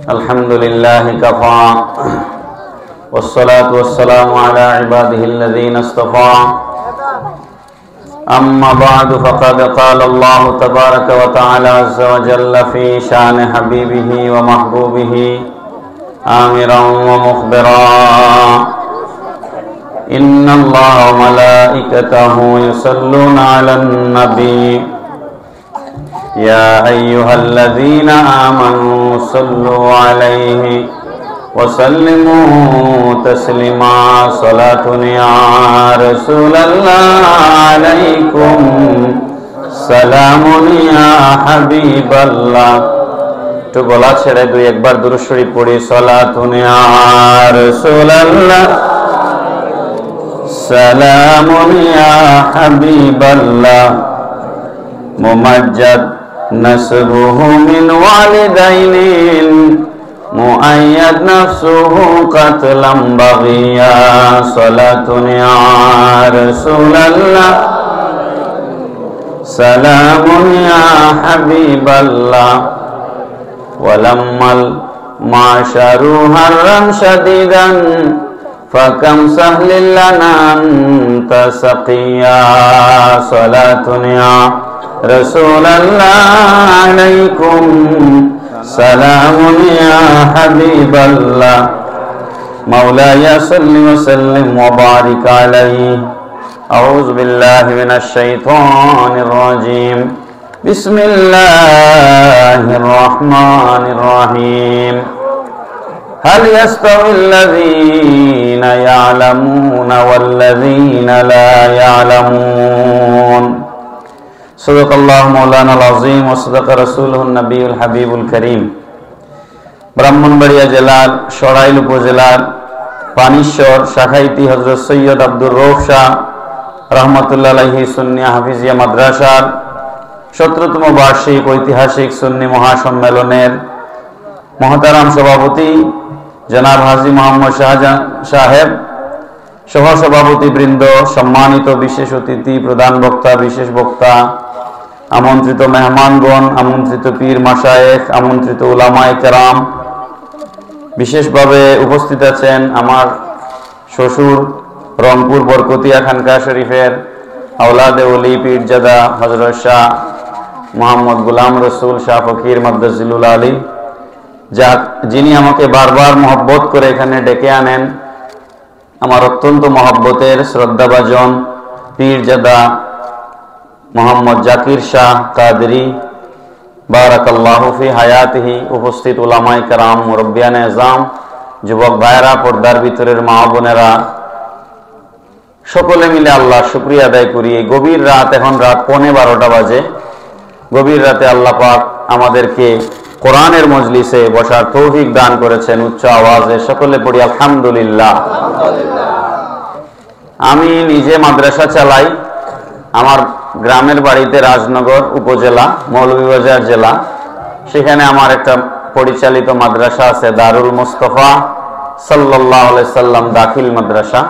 الحمد لله كفى والصلاة والسلام على عباده الذين اصطفى أما بعد فقد قال الله تبارك وتعالى عز وجل في شأن حبيبه ومحبوبه آمرا ومخبرا إن الله وملائكته يصلون على النبي يا أيها الذين آمنوا صلوا عليه وسلموا تسليما صلاة يا رسول الله عليكم سلام يا حبيب الله তো গলা ছেড়ে দুই একবার দুরূদ শরীফ পড়ি সালাতুন ইয়া রাসূলুল্লাহ সালামুন ইয়া হাবিবাল্লাহ মুমাজ্জাদ نسبه من والدين مؤيد نفسه قتلا بغيا صلاة يا رسول الله سلام يا حبيب الله ولما المعشر هرا شديدا فكم سهل لنا أنت سقيا صلاة يا رسول الله عليكم سلام يا حبيب الله مولاي صل وسلم وبارك عليه أعوذ بالله من الشيطان الرجيم بسم الله الرحمن الرحيم هل يستوي الذين يعلمون والذين لا يعلمون صدق الله مولانا العظيم وصدق رسوله النبي الحبيب الكريم ব্রাহ্মণবাড়িয়া জেলার সরাইল উপজেলার পানিশ্বর শাখাইতি হযরত সৈয়দ আব্দুর রউফ শাহ রাহমাতুল্লাহ আলাইহি সুন্নিয়া হাফিজিয়া মাদ্রাসার 17তম বার্ষিক ঐতিহাসিক সুন্নি মহাসম্মেলনের মহতারাম সভাপতি জনাব হাজী মোহাম্মদ শাহজাহান সাহেব, সহসভাপতি বৃন্দ, সম্মানিত বিশেষ অতিথি, প্রধান বক্তা, বিশেষ বক্তা, আমন্ত্রিত মেহমানগণ, আমন্ত্রিত পীর মাশায়েখ, আমন্ত্রিত উলামায়ে কেরাম, বিশেষভাবে উপস্থিত আছেন আমার শ্বশুর রংপুর বরকতিয়া খানকা শরীফের আওলাদে ওলি পীরজাদা হযরত শাহ মোহাম্মদ গোলাম রসুল শাহ ফকির মাদ্দাজিলুল আলী, যিনি আমাকে বারবার মহব্বত করে এখানে ডেকে আনেন, আমার অত্যন্ত মহব্বতের শ্রদ্ধাভাজন পীরজাদা মোহাম্মদ জাকির শাহ কাদরি বারাকাল্লাহু ফি হায়াতিহি, উপস্থিত উলামায়ে কেরাম, মুরব্বিয়ানে আযম, যুবক ভাইরা, পর্দার ভিতরের মা বোনেরা, সকলে মিলে আল্লাহর শুকরিয়া আদায় করি। এই গভীর রাত, এখন রাত 11:15 বাজে, গভীর রাতে আল্লাহ পাক আমাদেরকে কোরআনের মজলিসে বসার তৌফিক দান করেছেন। উচ্চ আওয়াজে সকলে পড়ি আলহামদুলিল্লাহ। আমি নিজে মাদ্রাসা চালাই। আমার গ্রামের বাড়িতে রাজনগর উপজেলা, মৌলভীবাজার জেলা। সেখানে আমার একটা পরিচালিত মাদ্রাসা আছে, দারুল মুস্তাফা সাল্লাল্লাহু আলাইহি সাল্লাম দাখিল মাদ্রাসা।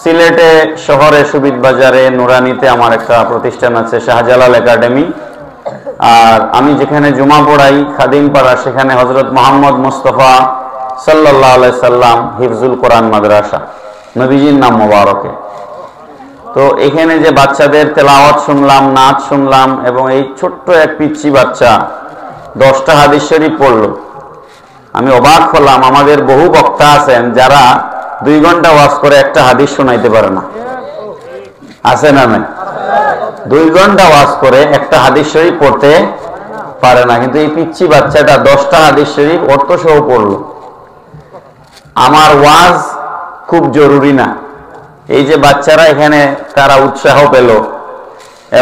সিলেটে শহরে সুবিদ বাজারে নুরানিতে আমার একটা প্রতিষ্ঠান আছে, শাহজালাল একাডেমি। আর আমি যেখানে জুমা পড়াই খাদিমপাড়া, সেখানে হযরত মুহাম্মদ মুস্তাফা সাল্লাল্লাহু আলাইহি সাল্লাম হিফজুল কোরআন মাদ্রাসা, নবীজির নাম মোবারকে। তো এখানে যে বাচ্চাদের তেলাওয়াত শুনলাম, নাচ শুনলাম, এবং এই ছোট্ট এক পিচ্চি বাচ্চা 10টা হাদিস শরীফ পড়লো, আমি অবাক হলাম। আমাদের বহু বক্তা আছেন যারা 2 ঘন্টা ওয়াজ করে একটা হাদিস শোনাইতে পারে না, আছে না নাই? 2 ঘন্টা ওয়াজ করে একটা হাদিস শরীফ পড়তে পারে না, কিন্তু এই পিচ্চি বাচ্চাটা 10টা হাদিস শরীফ অর্থ সহ পড়লো। আমার ওয়াজ খুব জরুরি না, এই যে বাচ্চারা এখানে তারা উৎসাহ পেল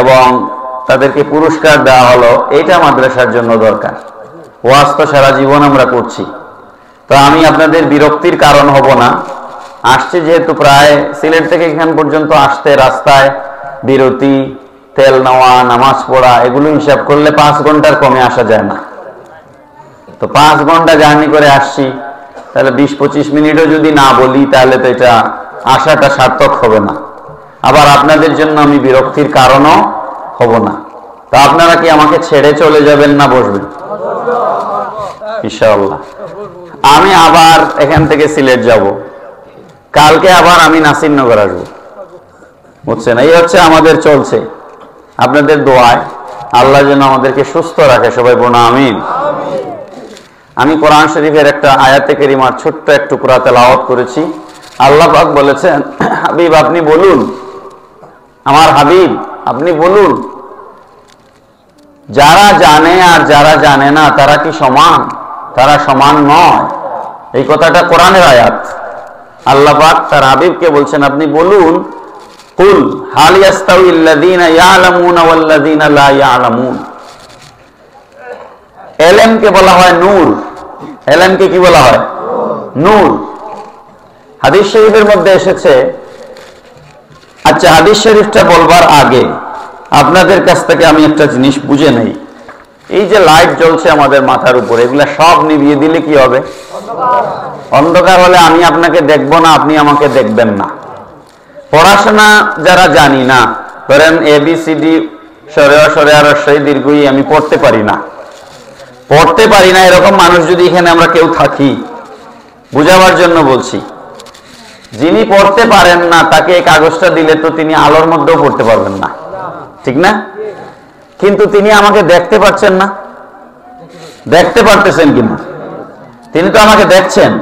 এবং তাদেরকে পুরস্কার দেওয়া হলো, এইটা মাদ্রাসার জন্য দরকার। ওয়াজ তো সারা জীবন আমরা করছি, তো আমি আপনাদের বিরক্তির কারণ হব না। আসছি যেহেতু, প্রায় সিলেট থেকে এখান পর্যন্ত আসতে রাস্তায় বিরতি, তেল নেওয়া, নামাজ পড়া, এগুলো হিসাব করলে 5 ঘন্টার কমে আসা যায় না। তো 5 ঘন্টা জার্নি করে আসছি, তাহলে 20-25 মিনিটও যদি না বলি, তাহলে তো এটা আশাটা সার্থক হবে না। আবার আপনাদের জন্য আমি বিরক্তির কারণও হব না। তা আপনারা কি আমাকে ছেড়ে চলে যাবেন না বসবেন? ইনশাআল্লাহ। আমি আবার এখান থেকে সিলেট যাব, কালকে আবার আমি নাসিরনগর আসবো, বুঝছেন? এই হচ্ছে আমাদের চলছে। আপনাদের দোয়ায় আল্লাহ যেন আমাদেরকে সুস্থ রাখে, সবাই বলুন আমিন। আমি কোরআন শরীফের একটা আয়াতে কারিমার ছোট্ট এক টুকরা তেলাওয়াত করেছি। আল্লাহ পাক বলেছেন, হাবিব আপনি বলুন, আমার হাবিব আপনি বলুন, যারা জানে আর যারা জানে না তারা কি সমান? তারা সমান নয়। এই কথাটা কোরআনের আয়াত। আল্লাহ পাক তার হাবিবকে বলছেন, আপনি বলুন, কুল হাল ইয়াস্তাউইল্লাযীনা ইয়ালামুনা ওয়াল্লাযীনা লা ইয়ালামুন। এলেমকে বলা হয় নূর। এলেমকে কি বলা হয়? নূর। হাদিস শরীফের মধ্যে এসেছে। আচ্ছা, হাদিস শরীফটা বলবার আগে আপনাদের কাছ থেকে আমি একটা জিনিস বুঝে নেই। এই যে লাইট জ্বলছে আমাদের মাথার উপরে, এগুলা সব নিভিয়ে দিলে কি হবে? অন্ধকার হলে আমি আপনাকে দেখব না, আপনি আমাকে দেখবেন না। পড়াশোনা যারা জানি না, ধরেন ABCD দীর্ঘই আমি পড়তে পারি না, এরকম মানুষ যদি এখানে আমরা কেউ থাকি, বুঝাবার জন্য বলছি, যিনি পড়তে পারেন না তাকে এই কাগজটা দিলে তো তিনি আলোর মধ্যেও পড়তে পারবেন না, ঠিক না? কিন্তু তিনি আমাকে দেখতে পাচ্ছেন না? দেখতে পারতেছেন কিনা? তিনি তো আমাকে দেখছেন।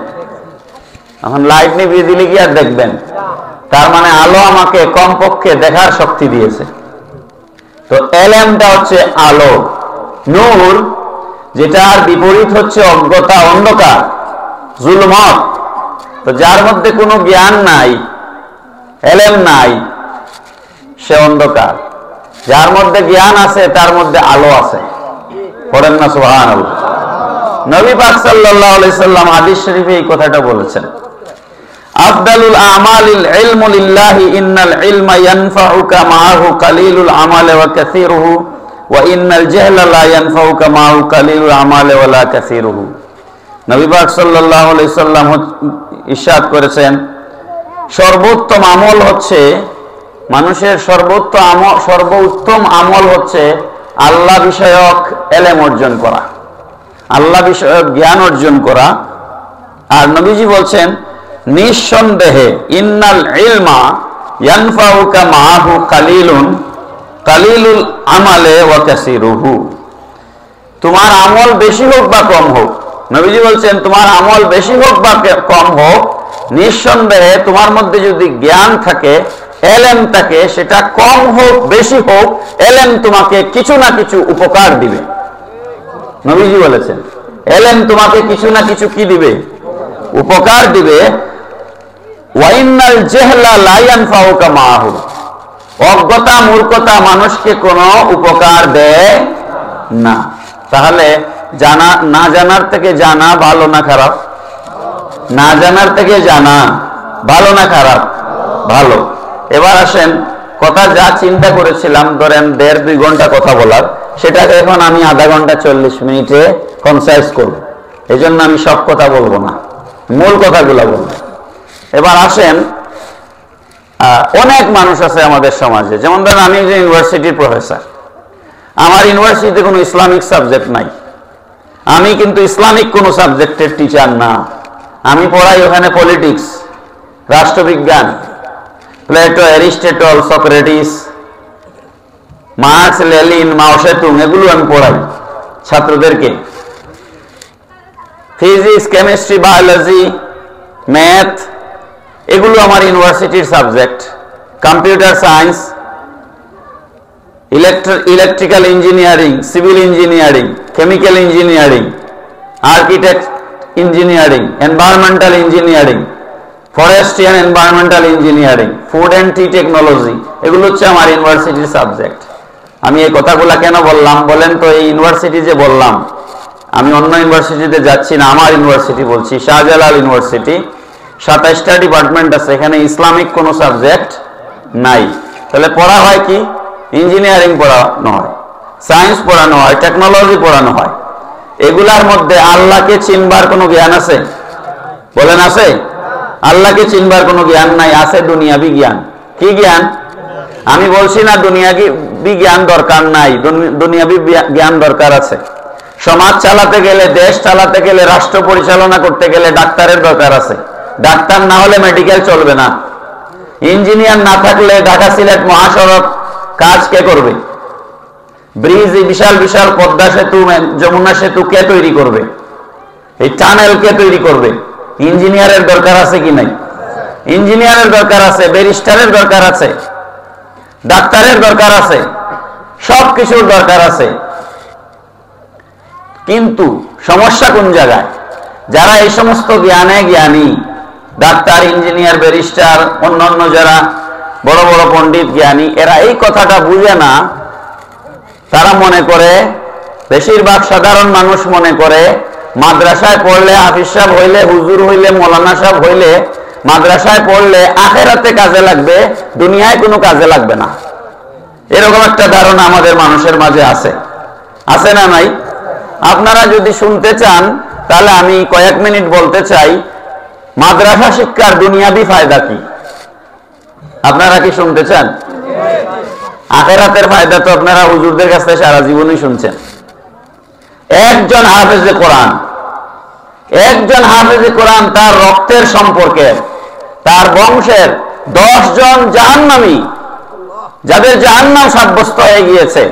এখন লাইট নিভিয়ে দিলে কি আর দেখবেন? তার মানে আলো আমাকে কমপক্ষে দেখার শক্তি দিয়েছে। তো এলেমটা হচ্ছে আলো, নূর, যেটার বিপরীত হচ্ছে অজ্ঞতা, অন্ধকার, জুলমত। তো যার মধ্যে কোনো জ্ঞান নাই, এলেম নাই, সে অন্ধকার। যার মধ্যে জ্ঞান আছে তার মধ্যে আলো আছে। পড়েন না সুবহানাল্লাহ। নবী পাক সাল্লাল্লাহু আলাইহি সাল্লাম হাদিস শরীফে এই কথাটা বলেছেন, আফদালুল আমালিল ইলমু লিল্লাহি ইন্নাল ইলমা ইয়ানফাউকা মাআহু কালিলুল আমালি ওয়া কাসীরুহু ওয়া ইন্নাল জাহলা লা ইয়ানফাউকা মাআহু কালিলুল আমালি ওয়া লা কাসীরুহু। নবী পাক সাল্লাল্লাহু আলাইহি সাল্লাম ইরশাদ করেছেন, সর্বোত্তম আমল হচ্ছে, মানুষের সর্বোত্তম আমল হচ্ছে আল্লাহ বিষয়ক এলেম অর্জন করা, আল্লাহ বিষয়ক জ্ঞান অর্জন করা। আর নবীজি বলছেন, নিঃসন্দেহে ইন্নাল ইলমা ইয়ানফাউকা মাআহু কালিলুল আমালে ওয়া কাসীরুহু। তোমার আমল বেশি হোক বা কম হোক, নবীজি বলছেন তোমার আমল বেশি হোক বা কম হোক, নিঃসন্দেহে তোমার মধ্যে যদি জ্ঞান থাকে, এলেম থাকে, সেটা কম হোক বেশি হোক, এলেম তোমাকে কিছু না কিছু উপকার দিবে। নবীজি বলেছেন এলেম তোমাকে কিছু না কিছু কি দিবে? উপকার দিবে। ওয়াইনাল জাহলা লা ইয়ানফাউকা মাআহু। অজ্ঞতা, মূর্খতা মানুষকে কোনো উপকার দেয় না। তাহলে জানা, না জানার থেকে জানা ভালো না খারাপ? না জানার থেকে জানা ভালো না খারাপ? ভালো। এবার আসেন, কথা যা চিন্তা করেছিলাম ধরেন 1.5-2 ঘন্টা কথা বলার, সেটাকে এখন আমি আধা ঘন্টা 40 মিনিটে কনসাইজ করব। এই জন্য আমি সব কথা বলবো না, মূল কথাগুলো বলবো। এবার আসেন, অনেক মানুষ আছে আমাদের সমাজে, যেমন ধরেন আমি যে ইউনিভার্সিটির প্রফেসর, আমার ইউনিভার্সিটিতে কোনো ইসলামিক সাবজেক্ট নাই, আমি কিন্তু ইসলামিক কোনো সাবজেক্টের টিচার না। আমি পড়াই ওখানে পলিটিক্স, রাষ্ট্রবিজ্ঞান, Plato, Aristotle, Socrates, marks, Lenin, মাও সেতুং, এগুলো আমি পড়াই ছাত্রদেরকে। ফিজিক্স, কেমিস্ট্রি, বায়োলজি, ম্যাথ, এগুলো আমার ইউনিভার্সিটির subject. Computer science, electrical engineering, civil engineering, chemical engineering, architect engineering, environmental engineering, forestry and environmental engineering, food and T technology, এগুলো হচ্ছে আমার ইউনিভার্সিটির সাবজেক্ট। আমি এই কথাগুলো কেন বললাম বলেন তো? এই ইউনিভার্সিটি যে বললাম, আমি অন্য ইউনিভার্সিটিতে যাচ্ছি না, আমার ইউনিভার্সিটি বলছি, শাহজালাল ইউনিভার্সিটি। 27টা ডিপার্টমেন্ট আছে, এখানে ইসলামিক কোনো সাবজেক্ট নাই। তাহলে পড়া হয় কি? ইঞ্জিনিয়ারিং পড়ানো হয়, সায়েন্স পড়ানো হয়, টেকনোলজি পড়ানো হয়। এগুলার মধ্যে আল্লাহকে চিনবার কোনো জ্ঞান আছে? বলেন আছে? আল্লাহকে চিনবার কোনো জ্ঞান নাই। আছে দুনিয়াবি জ্ঞান। কি জ্ঞান? আমি বলছি না দুনিয়াবি জ্ঞান দরকার নাই, দুনিয়াবি জ্ঞান দরকার আছে। সমাজ চালাতে গেলে, দেশ চালাতে গেলে, রাষ্ট্র পরিচালনা করতে গেলে ডাক্তারের দরকার আছে। ডাক্তার না হলে মেডিকেল চলবে না। ইঞ্জিনিয়ার না থাকলে ঢাকা সিলেট মহাসড়ক কাজ কে করবে? ব্রিজ, বিশাল বিশাল পদ্মা সেতু, যমুনা সেতু কে তৈরি করবে? এই টানেল কে তৈরি করবে? ইঞ্জিনিয়ারের দরকার আছে কি নাই? ইঞ্জিনিয়ারের দরকার আছে, ব্যারিস্টারের দরকার আছে, ডাক্তারের দরকার আছে, সব কিছুর দরকার আছে। কিন্তু সমস্যা কোন জায়গায়? যারা এই সমস্ত জ্ঞানে জ্ঞানী, ডাক্তার, ইঞ্জিনিয়ার, ব্যারিস্টার, অন্যান্য যারা বড় বড় পণ্ডিত জ্ঞানী, এরা এই কথাটা বুঝে না। তারা মনে করে, বেশিরভাগ সাধারণ মানুষ মনে করে, মাদ্রাসায় পড়লে, হাফিজ সাহেব হইলে, হুজুর হইলে, মৌলানা সাহেব হইলে, মাদ্রাসায় পড়লে আখেরাতে কাজে লাগবে, দুনিয়ায় কোনো কাজে লাগবে না। এরকম একটা ধারণা আমাদের মানুষের মাঝে আছে। আছে না নাই? আপনারা যদি শুনতে চান তাহলে আমি কয়েক মিনিট বলতে চাই মাদ্রাসা শিক্ষার দুনিয়াবি ফায়দা কি। আপনারা কি শুনতে চান? আখেরাতের ফায়দা তো আপনারা হুজুরদের কাছ থেকে সারা জীবনই শুনছেন। একজন হাফেজে কোরআন, একজন হাফেজে কোরআন তার রক্তের সম্পর্কে, তার বংশের 10 জন জাহান্নামী, যাদের জাহান্নাম সাব্যস্ত হয়ে গিয়েছে,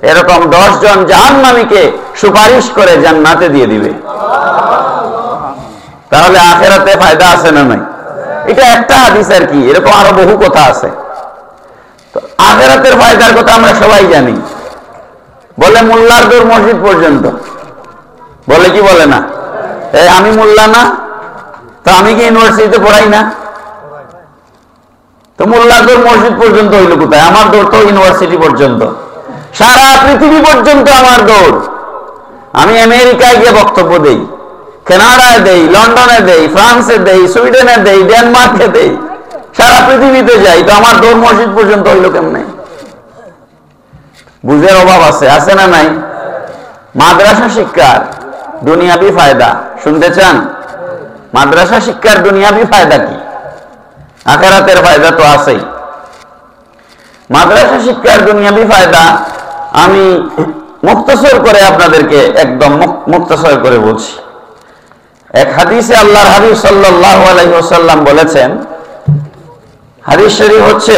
এরকম 10 জন জাহান্নামীকে সুপারিশ করে জান্নাতে দিয়ে দিবে। তাহলে আখেরাতে ফায়দা আছে না নাই? এটা একটা হাদিস আর কি, এরকম আরো বহু কথা আছে। তো আখেরাতের ফায়দার কথা আমরা সবাই জানি। বলে মোল্লার দৌড় মসজিদ পর্যন্ত, বলে কি বলে না? আমি মোল্লা না, তো আমি কি ইউনিভার্সিটিতে পড়াই না? তো মোল্লার দৌড় মসজিদ পর্যন্ত হইল কোথায়? আমার দৌড় তো ইউনিভার্সিটি পর্যন্ত, সারা পৃথিবী পর্যন্ত আমার দৌড়। আমি আমেরিকায় গিয়ে বক্তব্য দেই, কানাডায় দেই, লন্ডনে দেই, ফ্রান্সে দেই, সুইডেনে দেই, ডেনমার্কে দেই, সারা পৃথিবীতে যাই। তো আমার দৌড় মসজিদ পর্যন্ত হইল কেমনে? বুঝের অভাব আছে, আছে না নাই? মাদ্রাসা শিক্ষার দুনিয়াবি ফায়দা শুনতে চান? মাদ্রাসা শিক্ষার দুনিয়াবি ফায়দা কি? আখেরাতের ফায়দা তো আছেই। মাদ্রাসা শিক্ষার দুনিয়াবি ফায়দা আমি মুক্তসর করে আপনাদেরকে একদম মুক্তসর করে বলছি। এক হাদিসে আল্লাহর হাবিব সাল্লাল্লাহু আলাইহি ওয়াসাল্লাম বলেছেন, হাদিস শরীফ হচ্ছে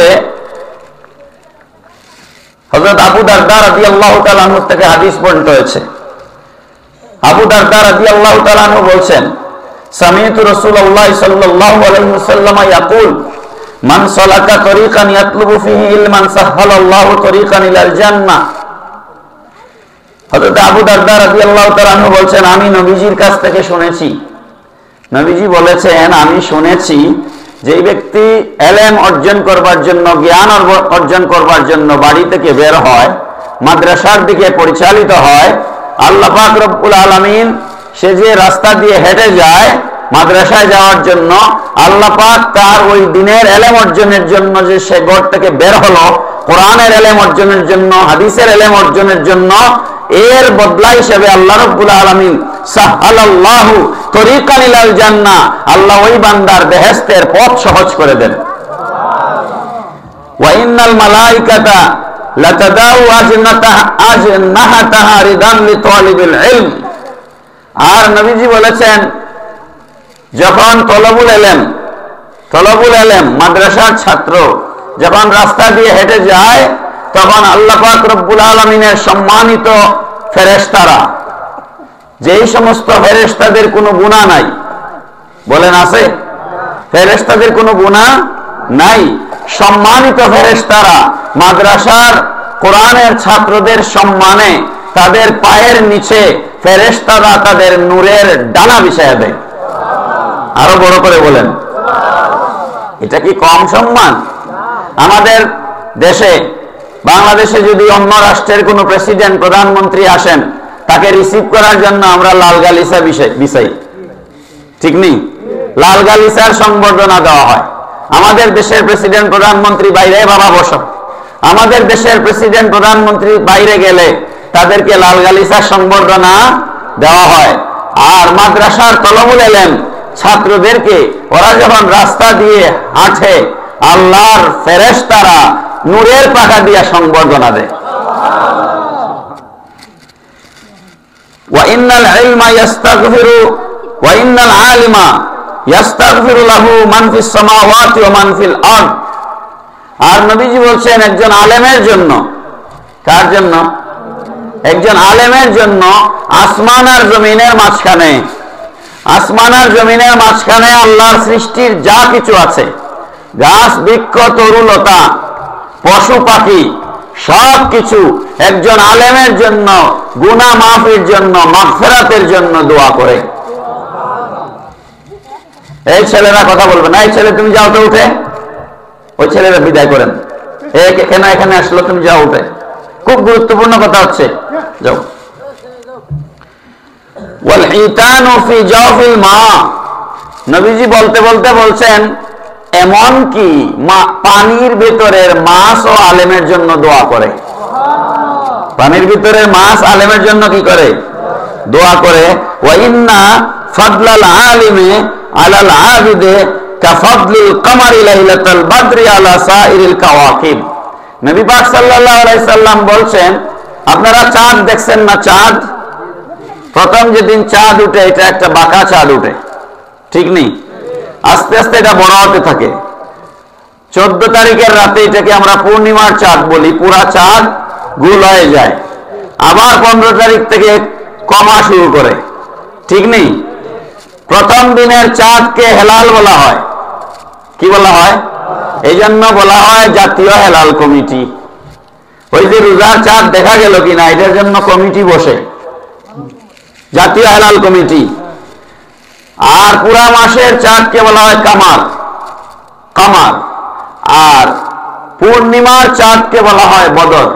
হযরত আবু দারদা রাদিয়াল্লাহু তাআলা আনহু থেকে হাদিস বর্ণিত হয়েছে। আবু দারদা রাদিয়াল্লাহু তাআলা আনহু বলছেন, সামি'তু রাসূলুল্লাহ সাল্লাল্লাহু আলাইহি ওয়াসাল্লাম ইয়াকুল মান সালাকা তরিকান ইয়াতলুবু ফিহি ইলমান সাহহালাল্লাহু তরিকান ইলাল জান্নাহ। হযরত আবু দারদা রাদিয়াল্লাহু তাআলা আনহু বলছেন, আমি নবীজির কাছ থেকে শুনেছি, নবীজি বলেছেন, আমি শুনেছি যে ব্যক্তি ইলম অর্জন করবার জন্য, জ্ঞান অর্জন করবার জন্য বাড়ি থেকে বের হয়, মাদ্রাসার দিকে পরিচালিত হয়, আল্লাহ পাক রব্বুল আলামিন সে যে রাস্তা দিয়ে হেঁটে যায় মাদ্রাসায় যাওয়ার জন্য, আল্লাহ পাক তার ওই দিনের ইলম অর্জনের জন্য যে সে ঘর থেকে বের হলো, কোরআনের ইলম অর্জনের জন্য, হাদিসের ইলম অর্জনের জন্য, এর বদলা হিসেবে আল্লাহ রাব্বুল আলামিন সাহহালাল্লাহু তরিকান ইলাল জান্নাহ, আল্লাহ ওই বান্দার বেহেশতের পথ সহজ করে দেন। ওয়া ইন্নাল মালাইকাতা লাতাদাউ আজনাহাতাহা রিদান লিতালিবিল ইলম। আর নবীজি বলেছেন, যখন তলবুল ইলম মাদ্রাসার ছাত্র যখন রাস্তা দিয়ে হেঁটে যায়, তখন আল্লাহ পাক রব্বুল আলামিনের সম্মানিত ফেরেশতারা, যেই সমস্ত ফেরেশতাদের কোনো গুনাহ নাই, বলেন আছে? ফেরেশতাদের কোনো গুনাহ নাই, সম্মানিত ফেরেশতারা মাদ্রাসার কোরআনের ছাত্রদের সম্মানে তাদের পায়ের নিচে ফেরেশতারা তাদের নূরের ডানা বিছায়া দেয়। আরো বড় করে বলেন, এটা কি কম সম্মান? আমাদের দেশে, বাংলাদেশে যদি অন্য রাষ্ট্রের কোনো প্রেসিডেন্ট, প্রধানমন্ত্রী আসেন, তাকে রিসিভ করার জন্য আমরা লাল গালিচা বিছাই, ঠিক নেই? লাল গালিচার সংবর্ধনা দেওয়া হয়। আমাদের দেশের প্রেসিডেন্ট, প্রধানমন্ত্রী বাইরে, বাবা বসো, আমাদের দেশের প্রেসিডেন্ট, প্রধানমন্ত্রী বাইরে গেলে তাদেরকে লাল গালিচার সংবর্ধনা দেওয়া হয়। আর মাদ্রাসার তলবুল ইলম ছাত্রদেরকে ওরা যখন রাস্তা দিয়ে হাঁটে, আল্লাহর ফেরেশতারা নূরের পাখা দিয়া সংবর্ধনা দেয়। ওয়া ইন্নাল ইলমা ইস্তাগফিরু ওয়া ইন্নাল আলিমা ইস্তাগফিরু লাহু মান ফিস সামাওয়াতি ওয়া মান ফিল আরদ। আর নবীজি বলছেন একজন আলেমের জন্য, কার জন্য? একজন আলেমের জন্য আসমান আর জমিনের মাঝখানে, আসমান আর জমিনের মাঝখানে আল্লাহর সৃষ্টির যা কিছু আছে, গাছ বৃক্ষ তরুলতা পশু পাখি সব কিছু একজন আলেমের জন্য গুনাহ মাফের জন্য মাগফিরাতের জন্য দোয়া করে। এই ছেলেরা কথা বলবে না, এই ছেলে তুমি যাও তো উঠে, ওই ছেলেরা বিদায় করেন, কেন এখানে আসলো, তুমি যাও উঠে, খুব গুরুত্বপূর্ণ কথা হচ্ছে, যাও। ওয়াল হিতানু ফি জাওফিল মা, নবীজি বলতে বলতে বলছেন এমন কি পানির ভিতরের মাছ ও আলেমের জন্য দোয়া করে। পানির ভিতরের মাছ আলেমের জন্য কি করে? দোয়া করে। ওয়া ইন্না ফাদলাল আলিমি আলাল আবিদে কাফাদলিল কমারি লাইলাতুল বদরি আলা সাইরিল কাওয়াকিব। নবী পাক সাল্লাল্লাহু আলাইহি সাল্লাম বলছেন, আপনারা চাঁদ দেখছেন না? চাঁদ প্রথম যেদিন চাঁদ উঠে এটা একটা বাঁকা চাঁদ উঠে, ঠিক নেই? আস্তে আস্তে এটা বড় হতে থাকে। 14 তারিখের রাতে এটাকে আমরা পূর্ণিমার চাঁদ বলি, পুরা চাঁদ গোল হয়ে যায়। আবার 15 তারিখ থেকে কমা শুরু করে, ঠিক নেই? প্রথম দিনের চাঁদকে হেলাল বলা হয়। কি বলা হয়? এই জন্য বলা হয় জাতীয় হেলাল কমিটি। ওই যে রোজার চাঁদ দেখা গেল কিনা এটার জন্য কমিটি বসে, জাতীয় হেলাল কমিটি। আর পুরা মাসের চাঁদকে বলা হয় কামার, কামার। আর পূর্ণিমার চাঁদকে বলা হয় বদর।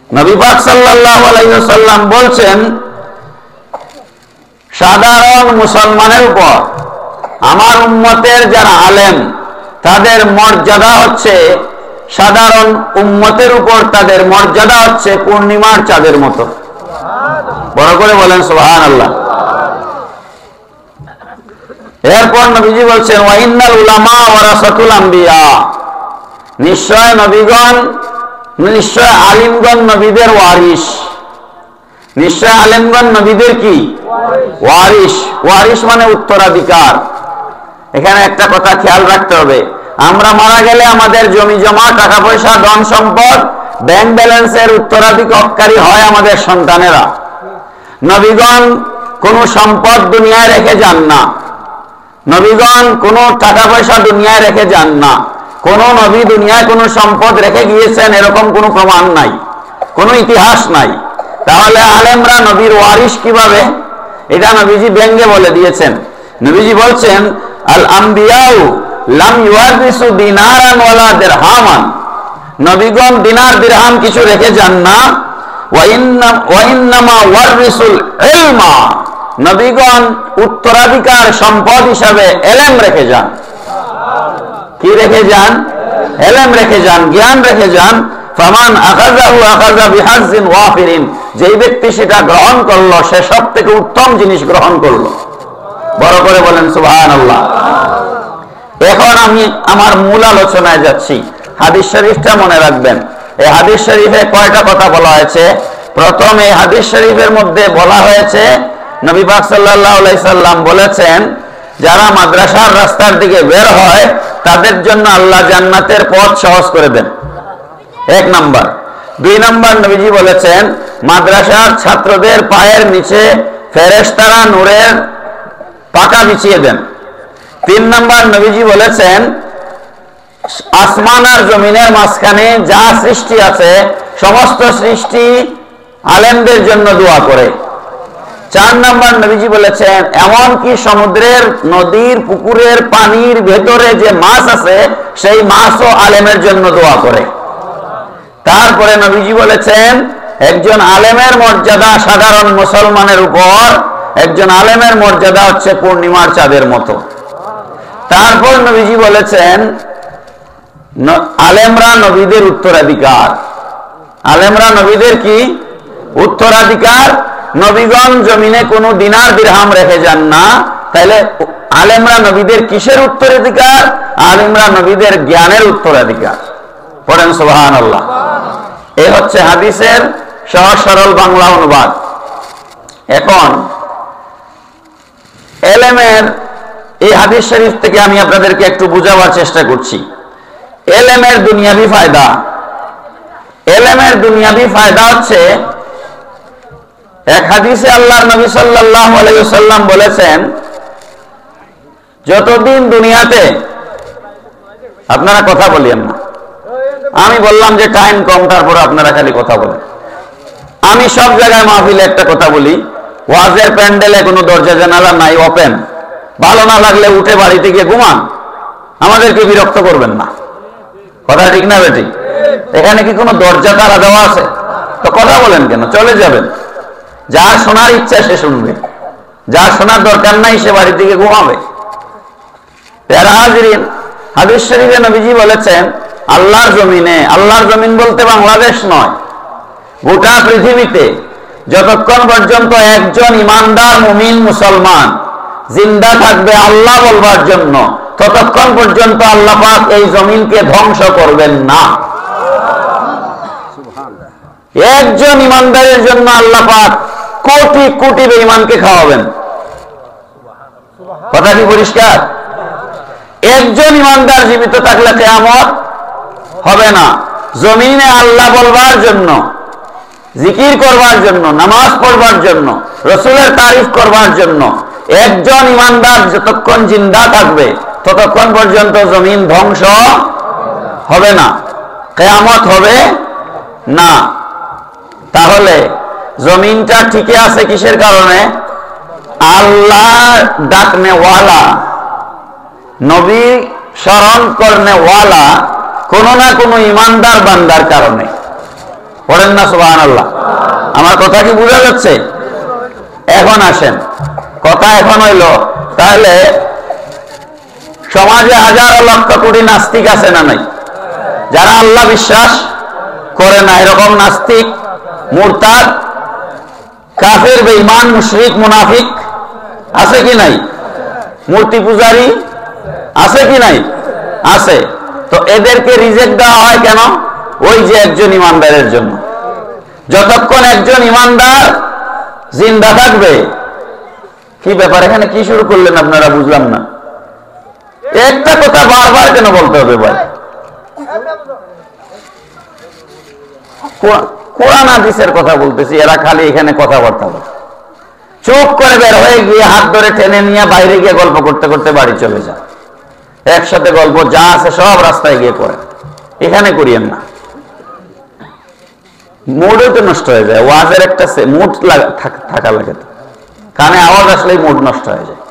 নবী পাক সাল্লাল্লাহু আলাইহি ওয়াসাল্লাম বলছেন, সাধারণ মুসলমানের উপর আমার উম্মতের যারা আলেম তাদের মর্যাদা হচ্ছে, সাধারণ উম্মতের উপর তাদের মর্যাদা হচ্ছে পূর্ণিমার চাঁদের মতো। বড় করে বলেন সুবহানাল্লাহ। এরপর নবীজি বলছেন, ওয়া ইন্নাল উলামা ওয়ারাসাতুল আম্বিয়া, নিশ্চয় নবীগণ, নিশ্চয় আলিমগণ নবীদের ওয়ারিস। নিশ্চয় আলেমগণ নবীদের কি ওয়ারিস। ওয়ারিস মানে উত্তরাধিকার। এখানে একটা কথা খেয়াল রাখতে হবে, আমরা মারা গেলে আমাদের জমি জমা টাকা পয়সা ধন সম্পদ ব্যাংক ব্যালেন্সের উত্তরাধিকারী হয় আমাদের সন্তানেরা। নবীগণ কোন সম্পদ দুনিয়ায় রেখে যান না, নবীগণ কোন টাকা পয়সা দুনিয়ায় রেখে যান না। কোন নবী দুনিয়ায় কোন সম্পদ রেখে গিয়েছেন এরকম কোন প্রমাণ নাই, কোন ইতিহাস নাই। তাহলে আলেমরা নবীর ওয়ারিস কিভাবে? এটা নবীজি ব্যঙ্গে বলে দিয়েছেন। নবীজি বলছেন, আল আম্বিয়াউ লাম ইওয়ারিসু দিনারান ওয়ালা দিরহামান, নবীগণ দিনার দিরহাম কিছু রেখে যান না। ওয়া ইন্নামা ওয়ারিসুল ইলমা, নবীগণ উত্তরাধিকার সম্পদ হিসাবে এলেম রেখে যান। কি রেখে যান? এলেম রেখে যান, জ্ঞান রেখে যান। ফামান আখাযাহু আখাযা বিহাজ্জিন ওয়াফিরিন, যেই ব্যক্তি সেটা গ্রহণ করলো সে সব থেকে উত্তম জিনিস গ্রহণ করলো। বড় করে বলেন সুবহানাল্লাহ। এখন আমি আমার মূল আলোচনায় যাচ্ছি। হাদিস শরীফটা মনে রাখবেন। এই হাদিস শরীফে কয়টা কথা বলা হয়েছে? প্রথম এই হাদিস শরীফের মধ্যে বলা হয়েছে, নবী পাক সাল্লাল্লাহু আলাইহি সাল্লাম বলেছেন, যারা মাদ্রাসার রাস্তার দিকে বের হয় তাদের জন্য আল্লাহ জান্নাতের পথ সহজ করে দেন, 1 নাম্বার। 2 নাম্বার, নবীজি বলেছেন মাদ্রাসার ছাত্রদের পায়ের নিচে ফেরেশতারা নূরের পাকা বিছিয়ে দেন। 3 নাম্বার, নবীজি বলেছেন আসমান আর জমিনের মাঝখানে যা সৃষ্টি আছে সমস্ত সৃষ্টি আলেমদের জন্য দোয়া করে। 4 নাম্বার, নবীজি বলেছেন এমনকি সমুদ্রের, নদীর, পুকুরের পানির ভেতরে যে মাছ আছে সেই মাছও আলেমের জন্য দোয়া করে। তারপরে নবীজি বলেছেন একজন আলেমের মর্যাদা সাধারণ মুসলমানের উপর, একজন আলেমের মর্যাদা হচ্ছে পূর্ণিমার চাঁদের মতো। তারপর নবীজি বলেছেন আলেমরা নবীদের উত্তরাধিকার। আলেমরা নবীদের কি উত্তরাধিকার? নবীগণ জমিনে কোনো দিনার দিরহাম রেখে যান না, তাইলে আলেমরা নবীদের কিসের উত্তরাধিকার? আলেমরা নবীদের জ্ঞানের উত্তরাধিকার। পড়েন সুবহানাল্লাহ। এই হচ্ছে হাদিসের সহজ সরল বাংলা অনুবাদ। এখন এলেমের এই হাদিস শরীফ থেকে আমি আপনাদেরকে একটু বুঝাবার চেষ্টা করছি। এলেমের দুনিয়াবি ফায়দা, এলেমের দুনিয়াবি ফায়দা হচ্ছে, এক হাদিসে আল্লাহর নবী সাল্লাল্লাহু আলাইহি ওয়াসাল্লাম বলেছেন, যতদিন দুনিয়াতে, আপনারা কথা বলিয়েন না, আমি বললাম যে টাইম কম, তারপরে আপনারা খালি কথা বলেন। আমি সব জায়গায় মাহফিলে একটা কথা বলি, ওয়াজের প্যান্ডেলে কোনো দরজা জানালা নাই, ওপেন। ভালো না লাগলে উঠে বাড়িতে গিয়ে ঘুমান, আমাদেরকে বিরক্ত করবেন না। কথা ঠিক না বেটি? এখানে কি কোনো দরজা তালা দেওয়া আছে? তো কথা বলেন কেন? চলে যাবেন। যার শোনার ইচ্ছা সে শুনবে, যার শোনার দরকার নাই সে বাড়ি থেকে ঘুমাবে। প্যারা হাজিরিন, হাদিস শরীফে নবীজি বলেছেন, আল্লাহর জমিনে, আল্লাহর জমিন বলতে বাংলাদেশ নয়, গোটা পৃথিবীতে যতক্ষণ পর্যন্ত একজন ইমানদার মুমিন মুসলমান জিন্দা থাকবে আল্লাহ বলবার জন্য, ততক্ষণ পর্যন্ত আল্লাহ পাক এই জমিনকে ধ্বংস করবেন না। একজন ইমানদারের জন্য আল্লাহ পাক কোটি কোটি বেঈমানকে খাওয়াবেন। কথা কি পরিষ্কার? একজন ইমানদার জীবিত থাকলে কিয়ামত হবে না। জমিনে আল্লাহ বলবার জন্য, জিকির করবার জন্য, নামাজ পড়বার জন্য, রসুলের তারিফ করবার জন্য একজন ইমানদার যতক্ষণ জিন্দা থাকবে ততক্ষণ পর্যন্ত জমিন ধ্বংস হবে না, কিয়ামত হবে না। তাহলে জমিনটা ঠিকই আছে কিসের কারণে? আল্লাহ ডাকনে ওয়ালা, নবী স্মরণ করনে ওয়ালা কোন না কোন ইমানদার বান্দার কারণে। পড়েন না সুবহানাল্লাহ। আমার কথা কি বোঝা যাচ্ছে? এখন আসেন, কথা এখন হইল, তাহলে সমাজে হাজার লক্ষ কোটি নাস্তিক আছে না নাই? যারা আল্লাহ বিশ্বাস করে না, এরকম নাস্তিক, মুরতাদ, কাফের, বেঈমান, মুশরিক, মুনাফিক আছে কি নাই? মূর্তি পূজারী আছে কি নাই? আছে। তো এদেরকে রিজেক্ট দেওয়া হয় কেন? ওই যে একজন ইমানদারের জন্য। যতক্ষণ একজন ইমানদার জিন্দা থাকবে, কি ব্যাপার এখানে কি শুরু করলেন আপনারা? বুঝলাম না। একটা কথা বারবার কেন বলতে হবে ভাই? কোরআন হাদিসের কথা বলতেছি, এরা খালি এখানে কথাবার্তা বলে। চুপ করে বের হয়ে গিয়ে হাত ধরে টেনে নিয়ে বাইরে গিয়ে গল্প করতে করতে বাড়ি চলে যান। একসাথে গল্প যা আছে সব রাস্তায় গিয়ে করেন, এখানে করিয়েন না। মুডও তো নষ্ট হয়ে যায়। ওয়াজের একটা মুড থাকা লাগে, তো কানে আওয়াজ আসলেই মুড নষ্ট হয়ে যায়।